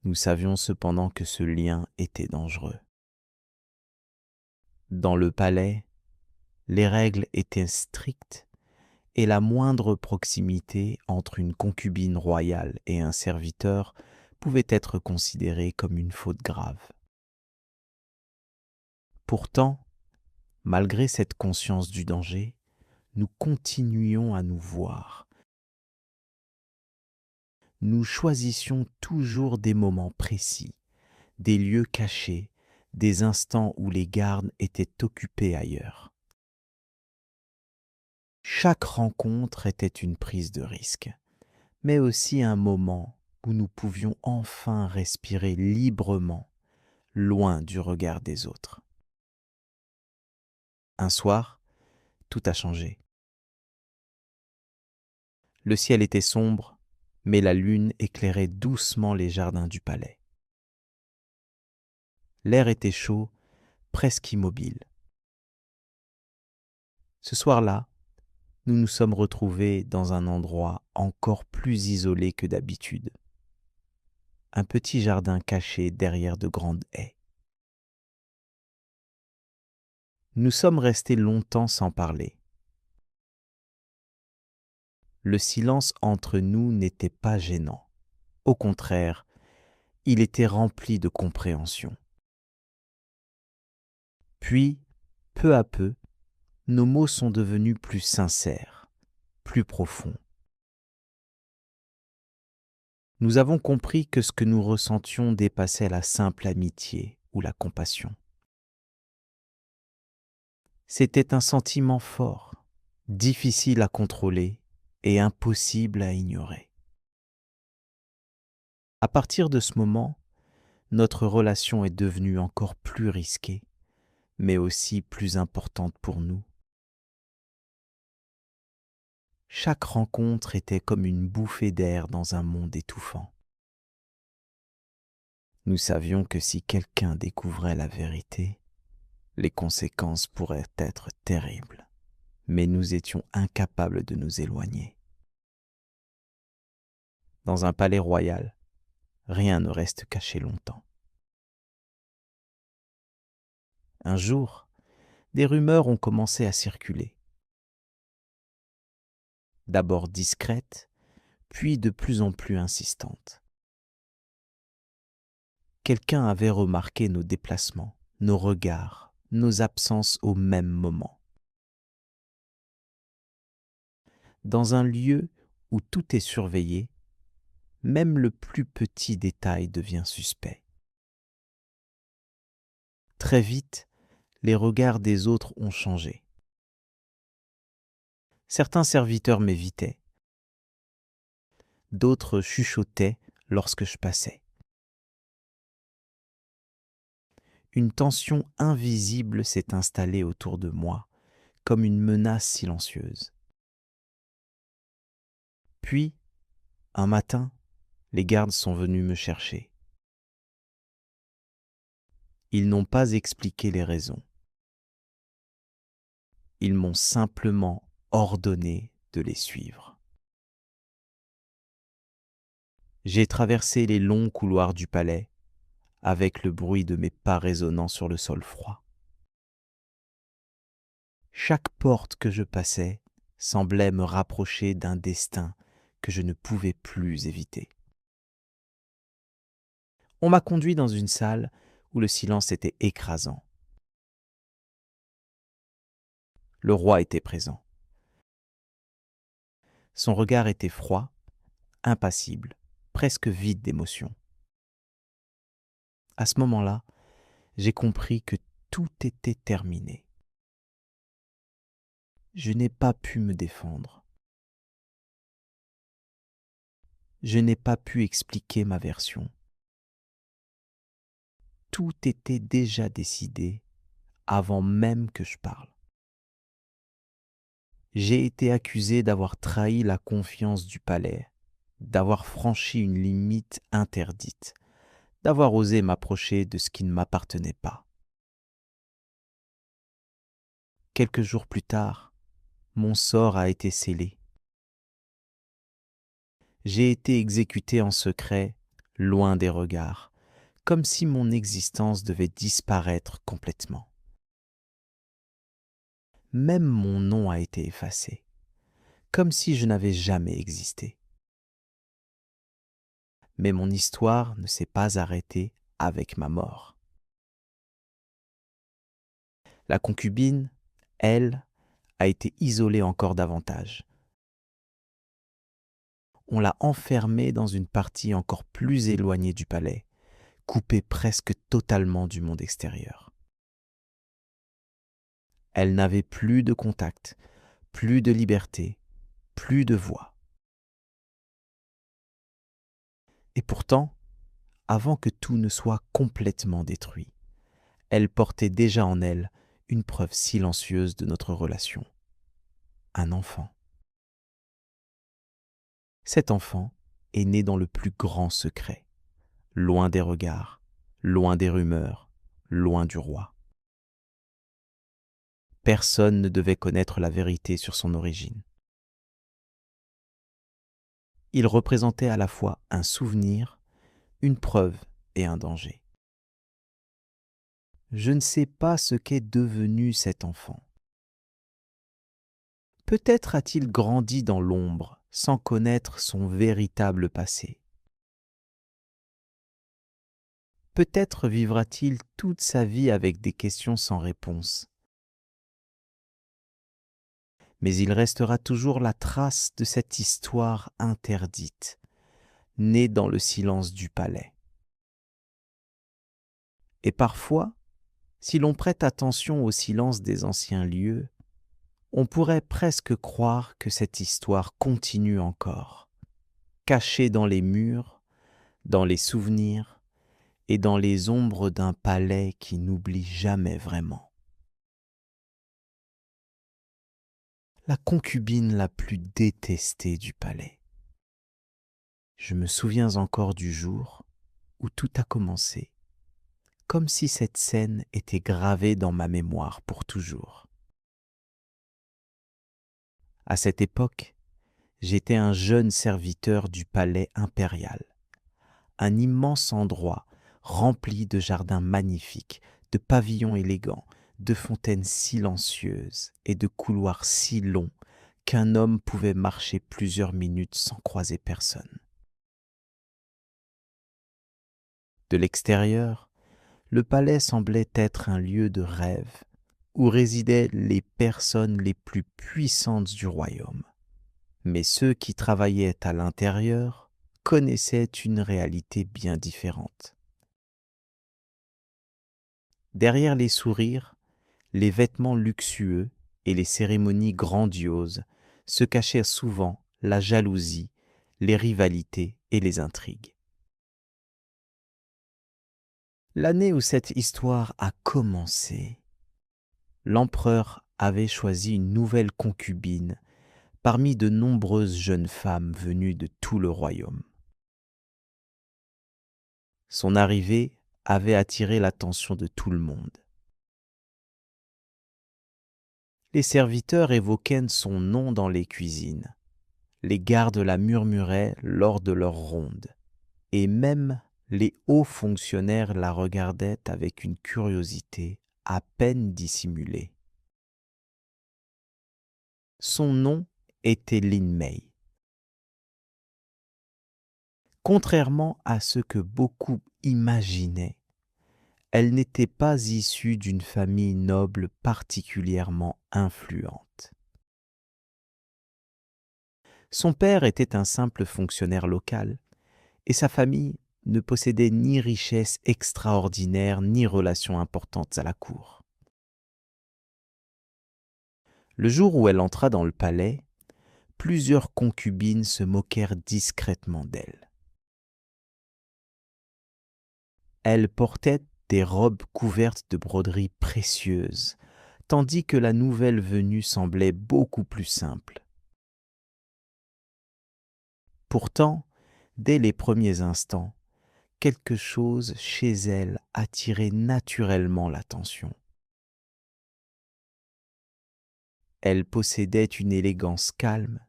Speaker 1: Nous savions cependant que ce lien était dangereux. Dans le palais, les règles étaient strictes et la moindre proximité entre une concubine royale et un serviteur pouvait être considérée comme une faute grave. Pourtant, malgré cette conscience du danger, nous continuions à nous voir. Nous choisissions toujours des moments précis, des lieux cachés, des instants où les gardes étaient occupés ailleurs. Chaque rencontre était une prise de risque, mais aussi un moment où nous pouvions enfin respirer librement, loin du regard des autres. Un soir, tout a changé. Le ciel était sombre, mais la lune éclairait doucement les jardins du palais. L'air était chaud, presque immobile. Ce soir-là, nous nous sommes retrouvés dans un endroit encore plus isolé que d'habitude. Un petit jardin caché derrière de grandes haies. Nous sommes restés longtemps sans parler. Le silence entre nous n'était pas gênant. Au contraire, il était rempli de compréhension. Puis, peu à peu, nos mots sont devenus plus sincères, plus profonds. Nous avons compris que ce que nous ressentions dépassait la simple amitié ou la compassion. C'était un sentiment fort, difficile à contrôler et impossible à ignorer. À partir de ce moment, notre relation est devenue encore plus risquée, mais aussi plus importante pour nous. Chaque rencontre était comme une bouffée d'air dans un monde étouffant. Nous savions que si quelqu'un découvrait la vérité, les conséquences pourraient être terribles, mais nous étions incapables de nous éloigner. Dans un palais royal, rien ne reste caché longtemps. Un jour, des rumeurs ont commencé à circuler. D'abord discrètes, puis de plus en plus insistantes. Quelqu'un avait remarqué nos déplacements, nos regards, nos absences au même moment. Dans un lieu où tout est surveillé, même le plus petit détail devient suspect. Très vite, les regards des autres ont changé. Certains serviteurs m'évitaient, d'autres chuchotaient lorsque je passais. Une tension invisible s'est installée autour de moi, comme une menace silencieuse. Puis, un matin, les gardes sont venus me chercher. Ils n'ont pas expliqué les raisons. Ils m'ont simplement ordonné de les suivre. J'ai traversé les longs couloirs du palais, avec le bruit de mes pas résonnant sur le sol froid. Chaque porte que je passais semblait me rapprocher d'un destin que je ne pouvais plus éviter. On m'a conduit dans une salle où le silence était écrasant. Le roi était présent. Son regard était froid, impassible, presque vide d'émotion. À ce moment-là, j'ai compris que tout était terminé. Je n'ai pas pu me défendre. Je n'ai pas pu expliquer ma version. Tout était déjà décidé avant même que je parle. J'ai été accusé d'avoir trahi la confiance du palais, d'avoir franchi une limite interdite, d'avoir osé m'approcher de ce qui ne m'appartenait pas. Quelques jours plus tard, mon sort a été scellé. J'ai été exécuté en secret, loin des regards, comme si mon existence devait disparaître complètement. Même mon nom a été effacé, comme si je n'avais jamais existé. Mais mon histoire ne s'est pas arrêtée avec ma mort. La concubine, elle, a été isolée encore davantage. On l'a enfermée dans une partie encore plus éloignée du palais, coupée presque totalement du monde extérieur. Elle n'avait plus de contact, plus de liberté, plus de voix. Et pourtant, avant que tout ne soit complètement détruit, elle portait déjà en elle une preuve silencieuse de notre relation. Un enfant. Cet enfant est né dans le plus grand secret, loin des regards, loin des rumeurs, loin du roi. Personne ne devait connaître la vérité sur son origine. Il représentait à la fois un souvenir, une preuve et un danger. Je ne sais pas ce qu'est devenu cet enfant. Peut-être a-t-il grandi dans l'ombre sans connaître son véritable passé. Peut-être vivra-t-il toute sa vie avec des questions sans réponse. Mais il restera toujours la trace de cette histoire interdite, née dans le silence du palais. Et parfois, si l'on prête attention au silence des anciens lieux, on pourrait presque croire que cette histoire continue encore, cachée dans les murs, dans les souvenirs et dans les ombres d'un palais qui n'oublie jamais vraiment. La concubine la plus détestée du palais. Je me souviens encore du jour où tout a commencé, comme si cette scène était gravée dans ma mémoire pour toujours. À cette époque, j'étais un jeune serviteur du palais impérial, un immense endroit rempli de jardins magnifiques, de pavillons élégants, de fontaines silencieuses et de couloirs si longs qu'un homme pouvait marcher plusieurs minutes sans croiser personne. De l'extérieur, le palais semblait être un lieu de rêve où résidaient les personnes les plus puissantes du royaume. Mais ceux qui travaillaient à l'intérieur connaissaient une réalité bien différente. Derrière les sourires, les vêtements luxueux et les cérémonies grandioses se cachait souvent la jalousie, les rivalités et les intrigues. L'année où cette histoire a commencé, l'empereur avait choisi une nouvelle concubine parmi de nombreuses jeunes femmes venues de tout le royaume. Son arrivée avait attiré l'attention de tout le monde. Les serviteurs évoquaient son nom dans les cuisines. Les gardes la murmuraient lors de leurs rondes. Et même les hauts fonctionnaires la regardaient avec une curiosité à peine dissimulée. Son nom était Lin Mei. Contrairement à ce que beaucoup imaginaient, elle n'était pas issue d'une famille noble particulièrement influente. Son père était un simple fonctionnaire local et sa famille ne possédait ni richesse extraordinaire ni relations importantes à la cour. Le jour où elle entra dans le palais, plusieurs concubines se moquèrent discrètement d'elle. Elle portait des robes couvertes de broderies précieuses, tandis que la nouvelle venue semblait beaucoup plus simple. Pourtant, dès les premiers instants, quelque chose chez elle attirait naturellement l'attention. Elle possédait une élégance calme,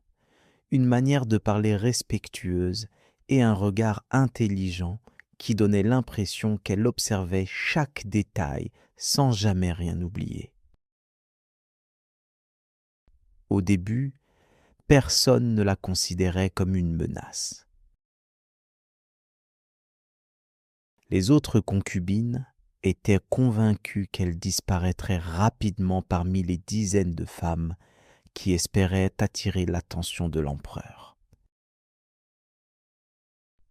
Speaker 1: une manière de parler respectueuse et un regard intelligent qui donnait l'impression qu'elle observait chaque détail sans jamais rien oublier. Au début, personne ne la considérait comme une menace. Les autres concubines étaient convaincues qu'elle disparaîtrait rapidement parmi les dizaines de femmes qui espéraient attirer l'attention de l'empereur.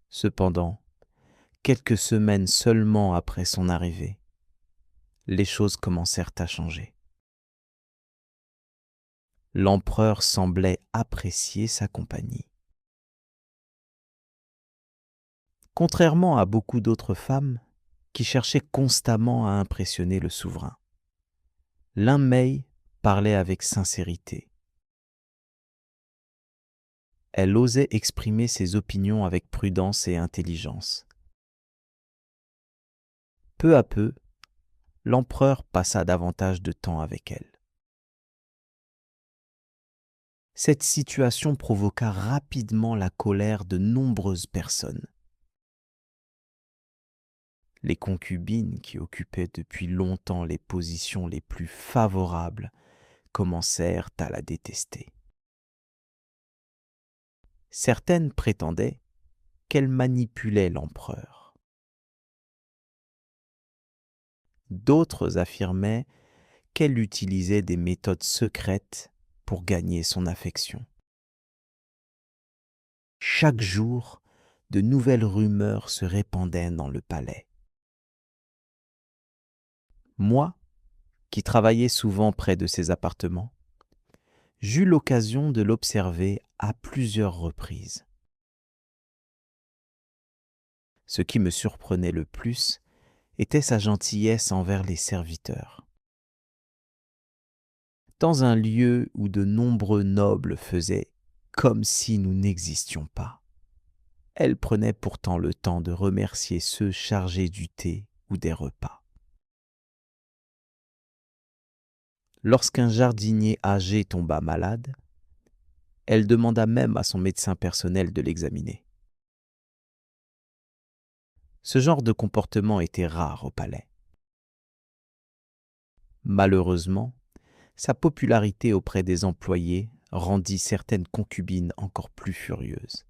Speaker 1: Cependant, quelques semaines seulement après son arrivée, les choses commencèrent à changer. L'empereur semblait apprécier sa compagnie. Contrairement à beaucoup d'autres femmes qui cherchaient constamment à impressionner le souverain, Lin Mei parlait avec sincérité. Elle osait exprimer ses opinions avec prudence et intelligence. Peu à peu, l'empereur passa davantage de temps avec elle. Cette situation provoqua rapidement la colère de nombreuses personnes. Les concubines qui occupaient depuis longtemps les positions les plus favorables commencèrent à la détester. Certaines prétendaient qu'elle manipulait l'empereur. D'autres affirmaient qu'elle utilisait des méthodes secrètes pour gagner son affection. Chaque jour, de nouvelles rumeurs se répandaient dans le palais. Moi, qui travaillais souvent près de ses appartements, j'eus l'occasion de l'observer à plusieurs reprises. Ce qui me surprenait le plus était sa gentillesse envers les serviteurs. Dans un lieu où de nombreux nobles faisaient comme si nous n'existions pas, elle prenait pourtant le temps de remercier ceux chargés du thé ou des repas. Lorsqu'un jardinier âgé tomba malade, elle demanda même à son médecin personnel de l'examiner. Ce genre de comportement était rare au palais. Malheureusement, sa popularité auprès des employés rendit certaines concubines encore plus furieuses.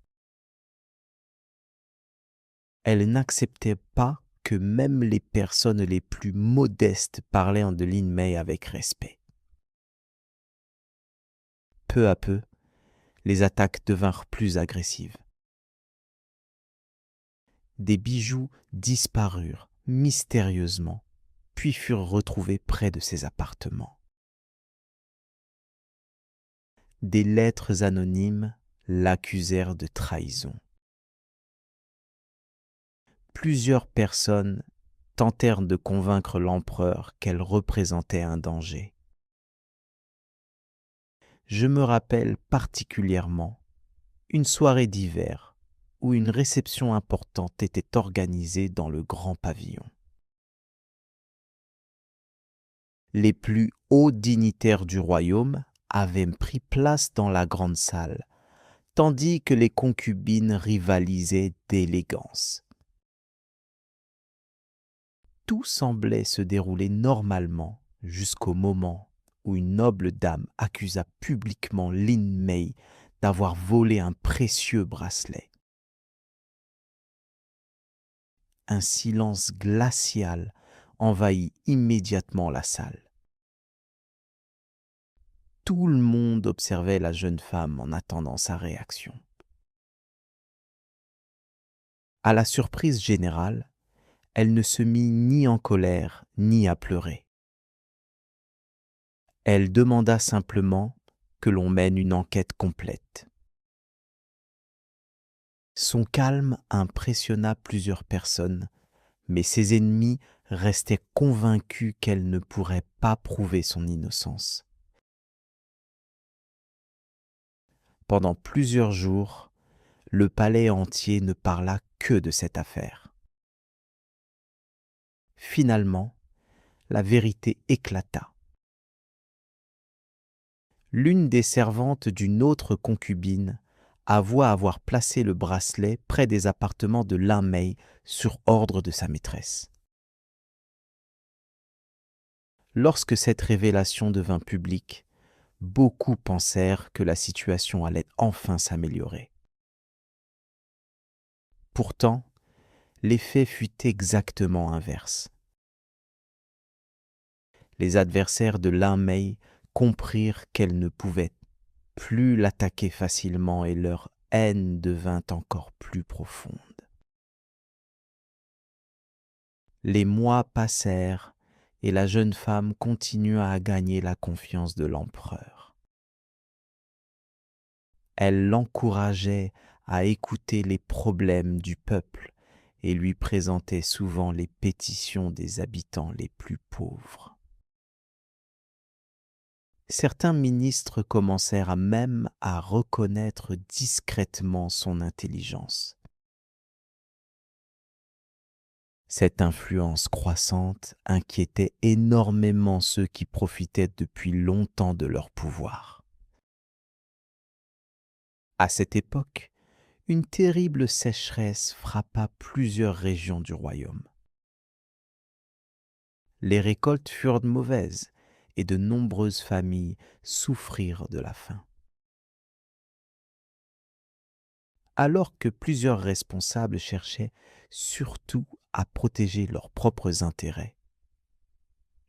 Speaker 1: Elle n'acceptait pas que même les personnes les plus modestes parlaient de Lin Mei avec respect. Peu à peu, les attaques devinrent plus agressives. Des bijoux disparurent mystérieusement, puis furent retrouvés près de ses appartements. Des lettres anonymes l'accusèrent de trahison. Plusieurs personnes tentèrent de convaincre l'empereur qu'elle représentait un danger. Je me rappelle particulièrement une soirée d'hiver où une réception importante était organisée dans le grand pavillon. Les plus hauts dignitaires du royaume avaient pris place dans la grande salle, tandis que les concubines rivalisaient d'élégance. Tout semblait se dérouler normalement jusqu'au moment où une noble dame accusa publiquement Lin Mei d'avoir volé un précieux bracelet. Un silence glacial envahit immédiatement la salle. Tout le monde observait la jeune femme en attendant sa réaction. À la surprise générale, elle ne se mit ni en colère ni à pleurer. Elle demanda simplement que l'on mène une enquête complète. Son calme impressionna plusieurs personnes, mais ses ennemis restaient convaincus qu'elle ne pourrait pas prouver son innocence. Pendant plusieurs jours, le palais entier ne parla que de cette affaire. Finalement, la vérité éclata. L'une des servantes d'une autre concubine avoua avoir placé le bracelet près des appartements de Lin Mei sur ordre de sa maîtresse. Lorsque cette révélation devint publique, beaucoup pensèrent que la situation allait enfin s'améliorer. Pourtant, l'effet fut exactement inverse. Les adversaires de Lin Mei comprirent qu'elle ne pouvait plus l'attaquer facilement et leur haine devint encore plus profonde. Les mois passèrent et la jeune femme continua à gagner la confiance de l'empereur. Elle l'encourageait à écouter les problèmes du peuple et lui présentait souvent les pétitions des habitants les plus pauvres. Certains ministres commencèrent même à reconnaître discrètement son intelligence. Cette influence croissante inquiétait énormément ceux qui profitaient depuis longtemps de leur pouvoir. À cette époque, une terrible sécheresse frappa plusieurs régions du royaume. Les récoltes furent mauvaises et de nombreuses familles souffrirent de la faim. Alors que plusieurs responsables cherchaient surtout à protéger leurs propres intérêts,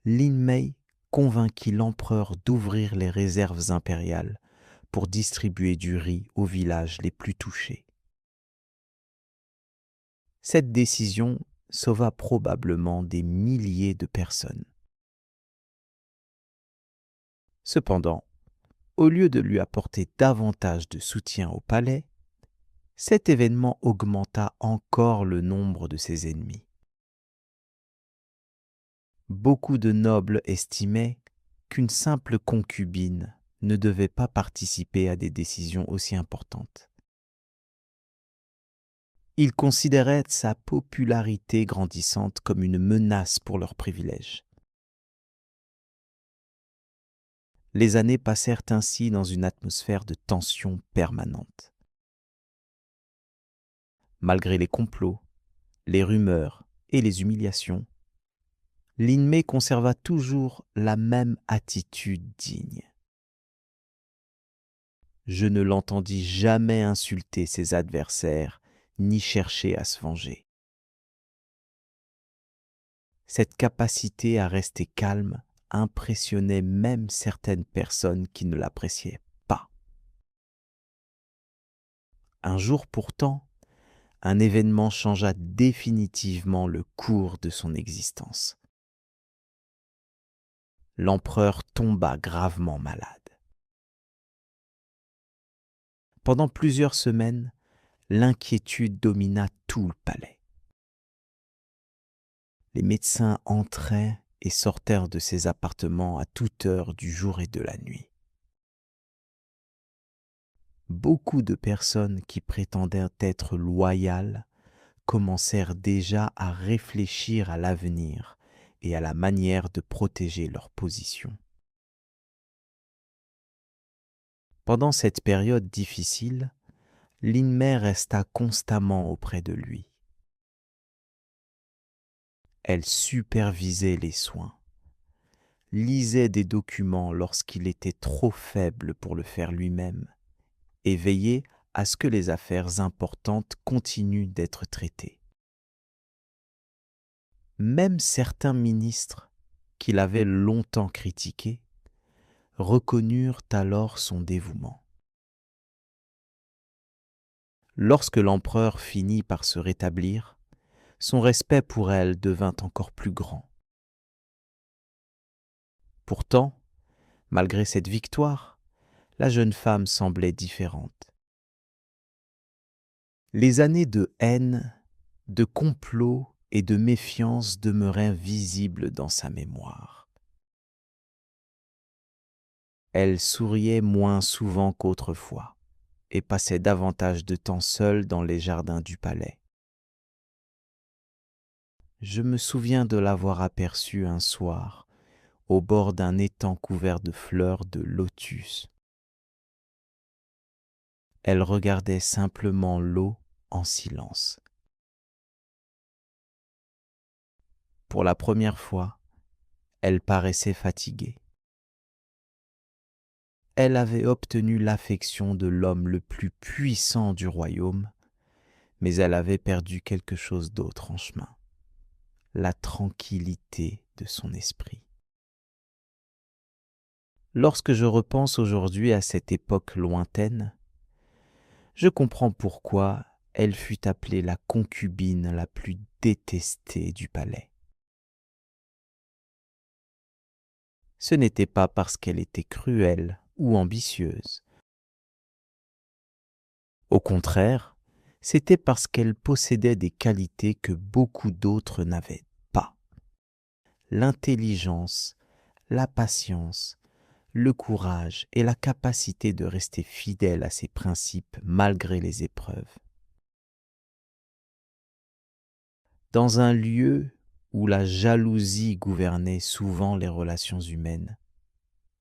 Speaker 1: Lin Mei convainquit l'empereur d'ouvrir les réserves impériales pour distribuer du riz aux villages les plus touchés. Cette décision sauva probablement des milliers de personnes. Cependant, au lieu de lui apporter davantage de soutien au palais, cet événement augmenta encore le nombre de ses ennemis. Beaucoup de nobles estimaient qu'une simple concubine ne devait pas participer à des décisions aussi importantes. Ils considéraient sa popularité grandissante comme une menace pour leurs privilèges. Les années passèrent ainsi dans une atmosphère de tension permanente. Malgré les complots, les rumeurs et les humiliations, Lin Mei conserva toujours la même attitude digne. Je ne l'entendis jamais insulter ses adversaires ni chercher à se venger. Cette capacité à rester calme impressionnait même certaines personnes qui ne l'appréciaient pas. Un jour pourtant, un événement changea définitivement le cours de son existence. L'empereur tomba gravement malade. Pendant plusieurs semaines, l'inquiétude domina tout le palais. Les médecins entraient et sortèrent de ses appartements à toute heure du jour et de la nuit. Beaucoup de personnes qui prétendaient être loyales commencèrent déjà à réfléchir à l'avenir et à la manière de protéger leur position. Pendant cette période difficile, Lin Mei resta constamment auprès de lui. Elle supervisait les soins, lisait des documents lorsqu'il était trop faible pour le faire lui-même et veillait à ce que les affaires importantes continuent d'être traitées. Même certains ministres, qui l'avaient longtemps critiqué, reconnurent alors son dévouement. Lorsque l'empereur finit par se rétablir, son respect pour elle devint encore plus grand. Pourtant, malgré cette victoire, la jeune femme semblait différente. Les années de haine, de complot et de méfiance demeuraient visibles dans sa mémoire. Elle souriait moins souvent qu'autrefois et passait davantage de temps seule dans les jardins du palais. Je me souviens de l'avoir aperçue un soir au bord d'un étang couvert de fleurs de lotus. Elle regardait simplement l'eau en silence. Pour la première fois, elle paraissait fatiguée. Elle avait obtenu l'affection de l'homme le plus puissant du royaume, mais elle avait perdu quelque chose d'autre en chemin, la tranquillité de son esprit. Lorsque je repense aujourd'hui à cette époque lointaine, je comprends pourquoi elle fut appelée la concubine la plus détestée du palais. Ce n'était pas parce qu'elle était cruelle ou ambitieuse. Au contraire, c'était parce qu'elle possédait des qualités que beaucoup d'autres n'avaient pas. L'intelligence, la patience, le courage et la capacité de rester fidèle à ses principes malgré les épreuves. Dans un lieu où la jalousie gouvernait souvent les relations humaines,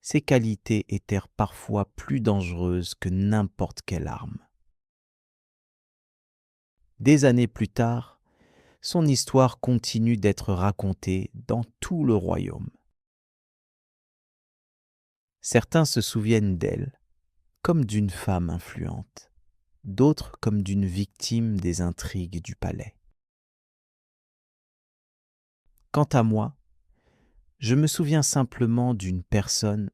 Speaker 1: ses qualités étaient parfois plus dangereuses que n'importe quelle arme. Des années plus tard, son histoire continue d'être racontée dans tout le royaume. Certains se souviennent d'elle comme d'une femme influente, d'autres comme d'une victime des intrigues du palais. Quant à moi, je me souviens simplement d'une personne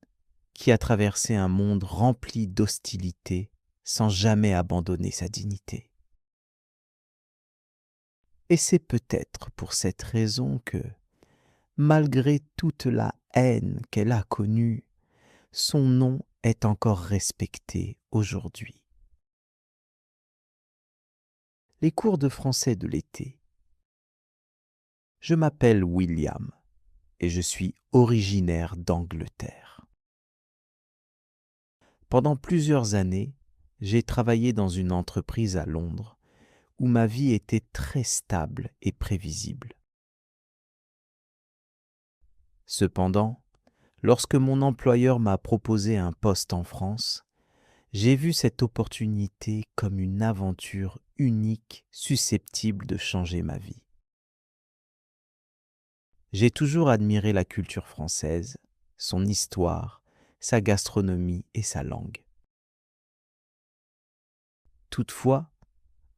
Speaker 1: qui a traversé un monde rempli d'hostilité sans jamais abandonner sa dignité. Et c'est peut-être pour cette raison que, malgré toute la haine qu'elle a connue, son nom est encore respecté aujourd'hui. Les cours de français de l'été. Je m'appelle William et je suis originaire d'Angleterre. Pendant plusieurs années, j'ai travaillé dans une entreprise à Londres où ma vie était très stable et prévisible. Cependant, lorsque mon employeur m'a proposé un poste en France, j'ai vu cette opportunité comme une aventure unique susceptible de changer ma vie. J'ai toujours admiré la culture française, son histoire, sa gastronomie et sa langue. Toutefois,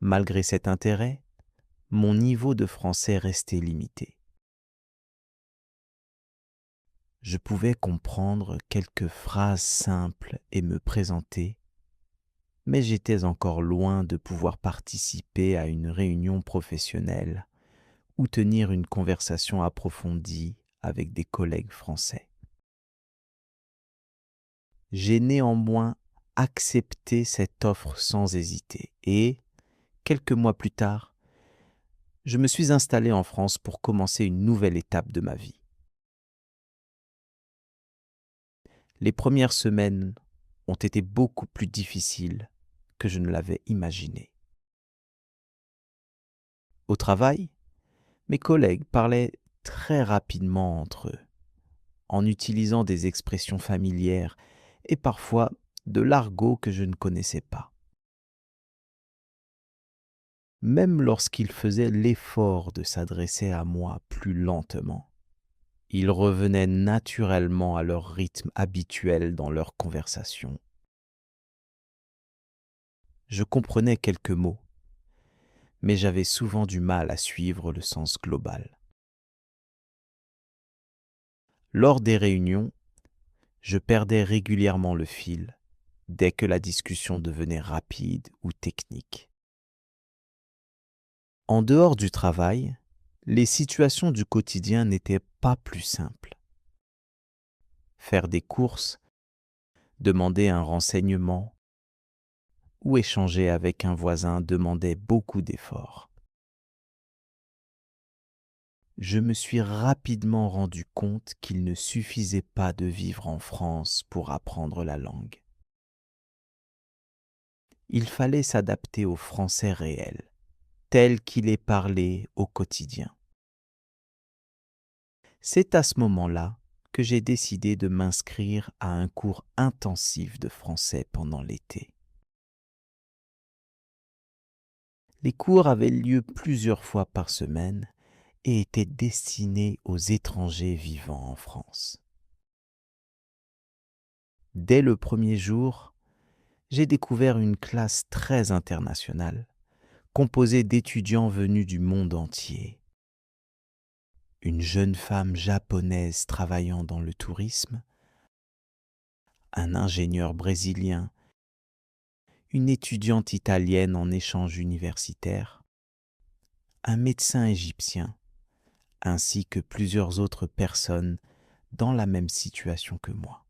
Speaker 1: malgré cet intérêt, mon niveau de français restait limité. Je pouvais comprendre quelques phrases simples et me présenter, mais j'étais encore loin de pouvoir participer à une réunion professionnelle ou tenir une conversation approfondie avec des collègues français. J'ai néanmoins accepté cette offre sans hésiter et, quelques mois plus tard, je me suis installé en France pour commencer une nouvelle étape de ma vie. Les premières semaines ont été beaucoup plus difficiles que je ne l'avais imaginé. Au travail, mes collègues parlaient très rapidement entre eux, en utilisant des expressions familières et parfois de l'argot que je ne connaissais pas. Même lorsqu'ils faisaient l'effort de s'adresser à moi plus lentement, ils revenaient naturellement à leur rythme habituel dans leur conversation. Je comprenais quelques mots, mais j'avais souvent du mal à suivre le sens global. Lors des réunions, je perdais régulièrement le fil dès que la discussion devenait rapide ou technique. En dehors du travail, les situations du quotidien n'étaient pas plus simples. Faire des courses, demander un renseignement ou échanger avec un voisin demandait beaucoup d'efforts. Je me suis rapidement rendu compte qu'il ne suffisait pas de vivre en France pour apprendre la langue. Il fallait s'adapter au français réel, tel qu'il est parlé au quotidien. C'est à ce moment-là que j'ai décidé de m'inscrire à un cours intensif de français pendant l'été. Les cours avaient lieu plusieurs fois par semaine et étaient destinés aux étrangers vivant en France. Dès le premier jour, j'ai découvert une classe très internationale, composée d'étudiants venus du monde entier. Une jeune femme japonaise travaillant dans le tourisme, un ingénieur brésilien, une étudiante italienne en échange universitaire, un médecin égyptien, ainsi que plusieurs autres personnes dans la même situation que moi.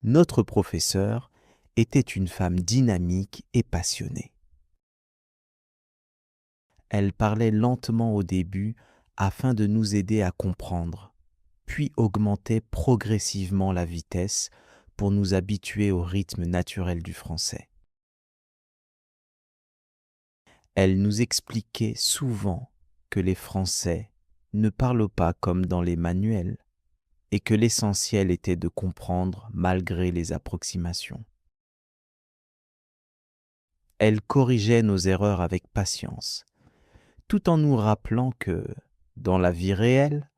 Speaker 1: Notre professeure était une femme dynamique et passionnée. Elle parlait lentement au début afin de nous aider à comprendre, puis augmentait progressivement la vitesse pour nous habituer au rythme naturel du français. Elle nous expliquait souvent que les Français ne parlent pas comme dans les manuels et que l'essentiel était de comprendre malgré les approximations. Elle corrigeait nos erreurs avec patience, tout en nous rappelant que, dans la vie réelle,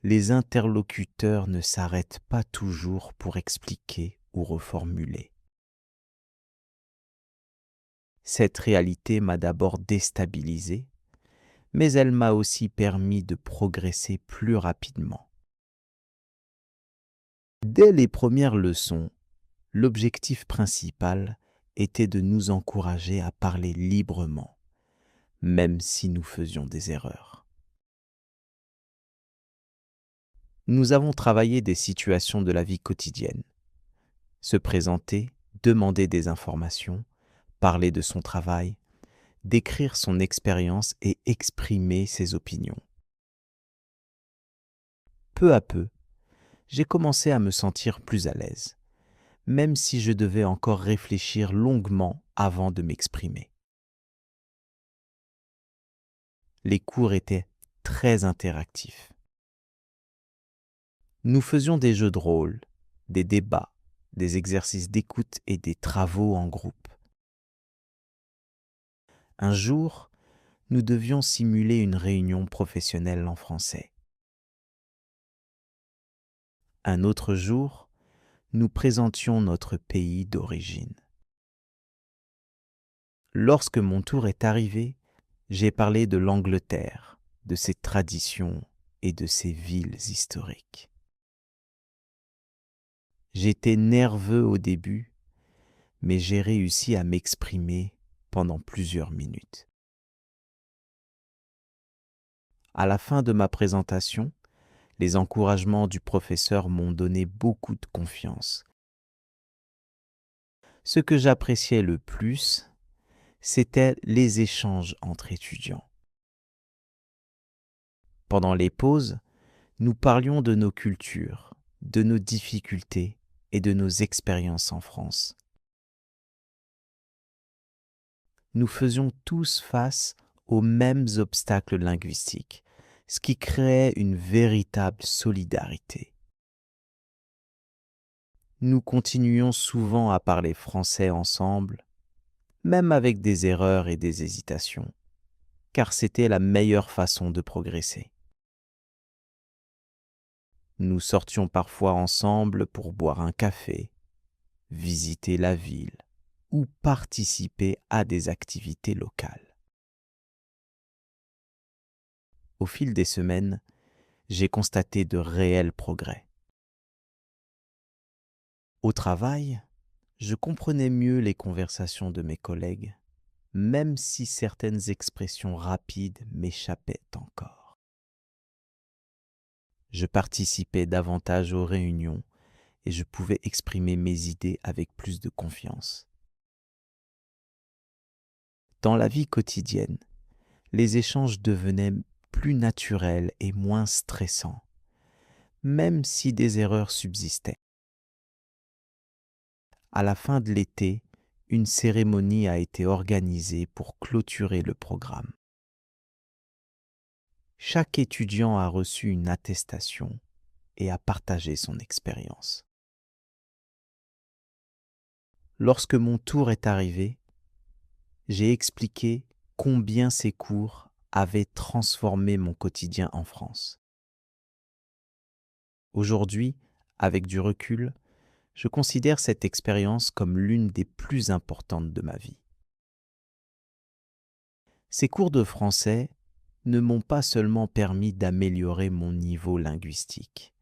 Speaker 1: les interlocuteurs ne s'arrêtent pas toujours pour expliquer ou reformuler. Cette réalité m'a d'abord déstabilisé, mais elle m'a aussi permis de progresser plus rapidement. Dès les premières leçons, l'objectif principal était de nous encourager à parler librement, même si nous faisions des erreurs. Nous avons travaillé des situations de la vie quotidienne, se présenter, demander des informations, parler de son travail, décrire son expérience et exprimer ses opinions. Peu à peu, j'ai commencé à me sentir plus à l'aise, même si je devais encore réfléchir longuement avant de m'exprimer. Les cours étaient très interactifs. Nous faisions des jeux de rôle, des débats, des exercices d'écoute et des travaux en groupe. Un jour, nous devions simuler une réunion professionnelle en français. Un autre jour, nous présentions notre pays d'origine. Lorsque mon tour est arrivé, j'ai parlé de l'Angleterre, de ses traditions et de ses villes historiques. J'étais nerveux au début, mais j'ai réussi à m'exprimer pendant plusieurs minutes. À la fin de ma présentation, les encouragements du professeur m'ont donné beaucoup de confiance. Ce que j'appréciais le plus, c'était les échanges entre étudiants. Pendant les pauses, nous parlions de nos cultures, de nos difficultés et de nos expériences en France. Nous faisions tous face aux mêmes obstacles linguistiques, ce qui créait une véritable solidarité. Nous continuions souvent à parler français ensemble, même avec des erreurs et des hésitations, car c'était la meilleure façon de progresser. Nous sortions parfois ensemble pour boire un café, visiter la ville ou participer à des activités locales. Au fil des semaines, j'ai constaté de réels progrès. Au travail, je comprenais mieux les conversations de mes collègues, même si certaines expressions rapides m'échappaient encore. Je participais davantage aux réunions et je pouvais exprimer mes idées avec plus de confiance. Dans la vie quotidienne, les échanges devenaient plus naturels et moins stressants, même si des erreurs subsistaient. À la fin de l'été, une cérémonie a été organisée pour clôturer le programme. Chaque étudiant a reçu une attestation et a partagé son expérience. Lorsque mon tour est arrivé, j'ai expliqué combien ces cours avaient transformé mon quotidien en France. Aujourd'hui, avec du recul, je considère cette expérience comme l'une des plus importantes de ma vie. Ces cours de français ne m'ont pas seulement permis d'améliorer mon niveau linguistique.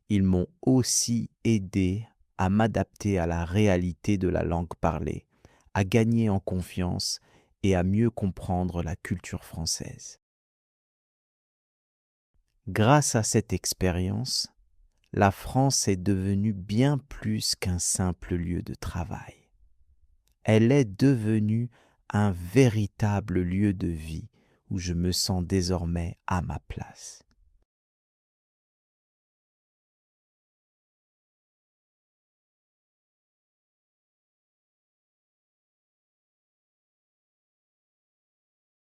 Speaker 1: Ils m'ont aussi aidé à m'adapter à la réalité de la langue parlée, à gagner en confiance et à mieux comprendre la culture française. Grâce à cette expérience, la France est devenue bien plus qu'un simple lieu de travail. Elle est devenue un véritable lieu de vie où je me sens désormais à ma place.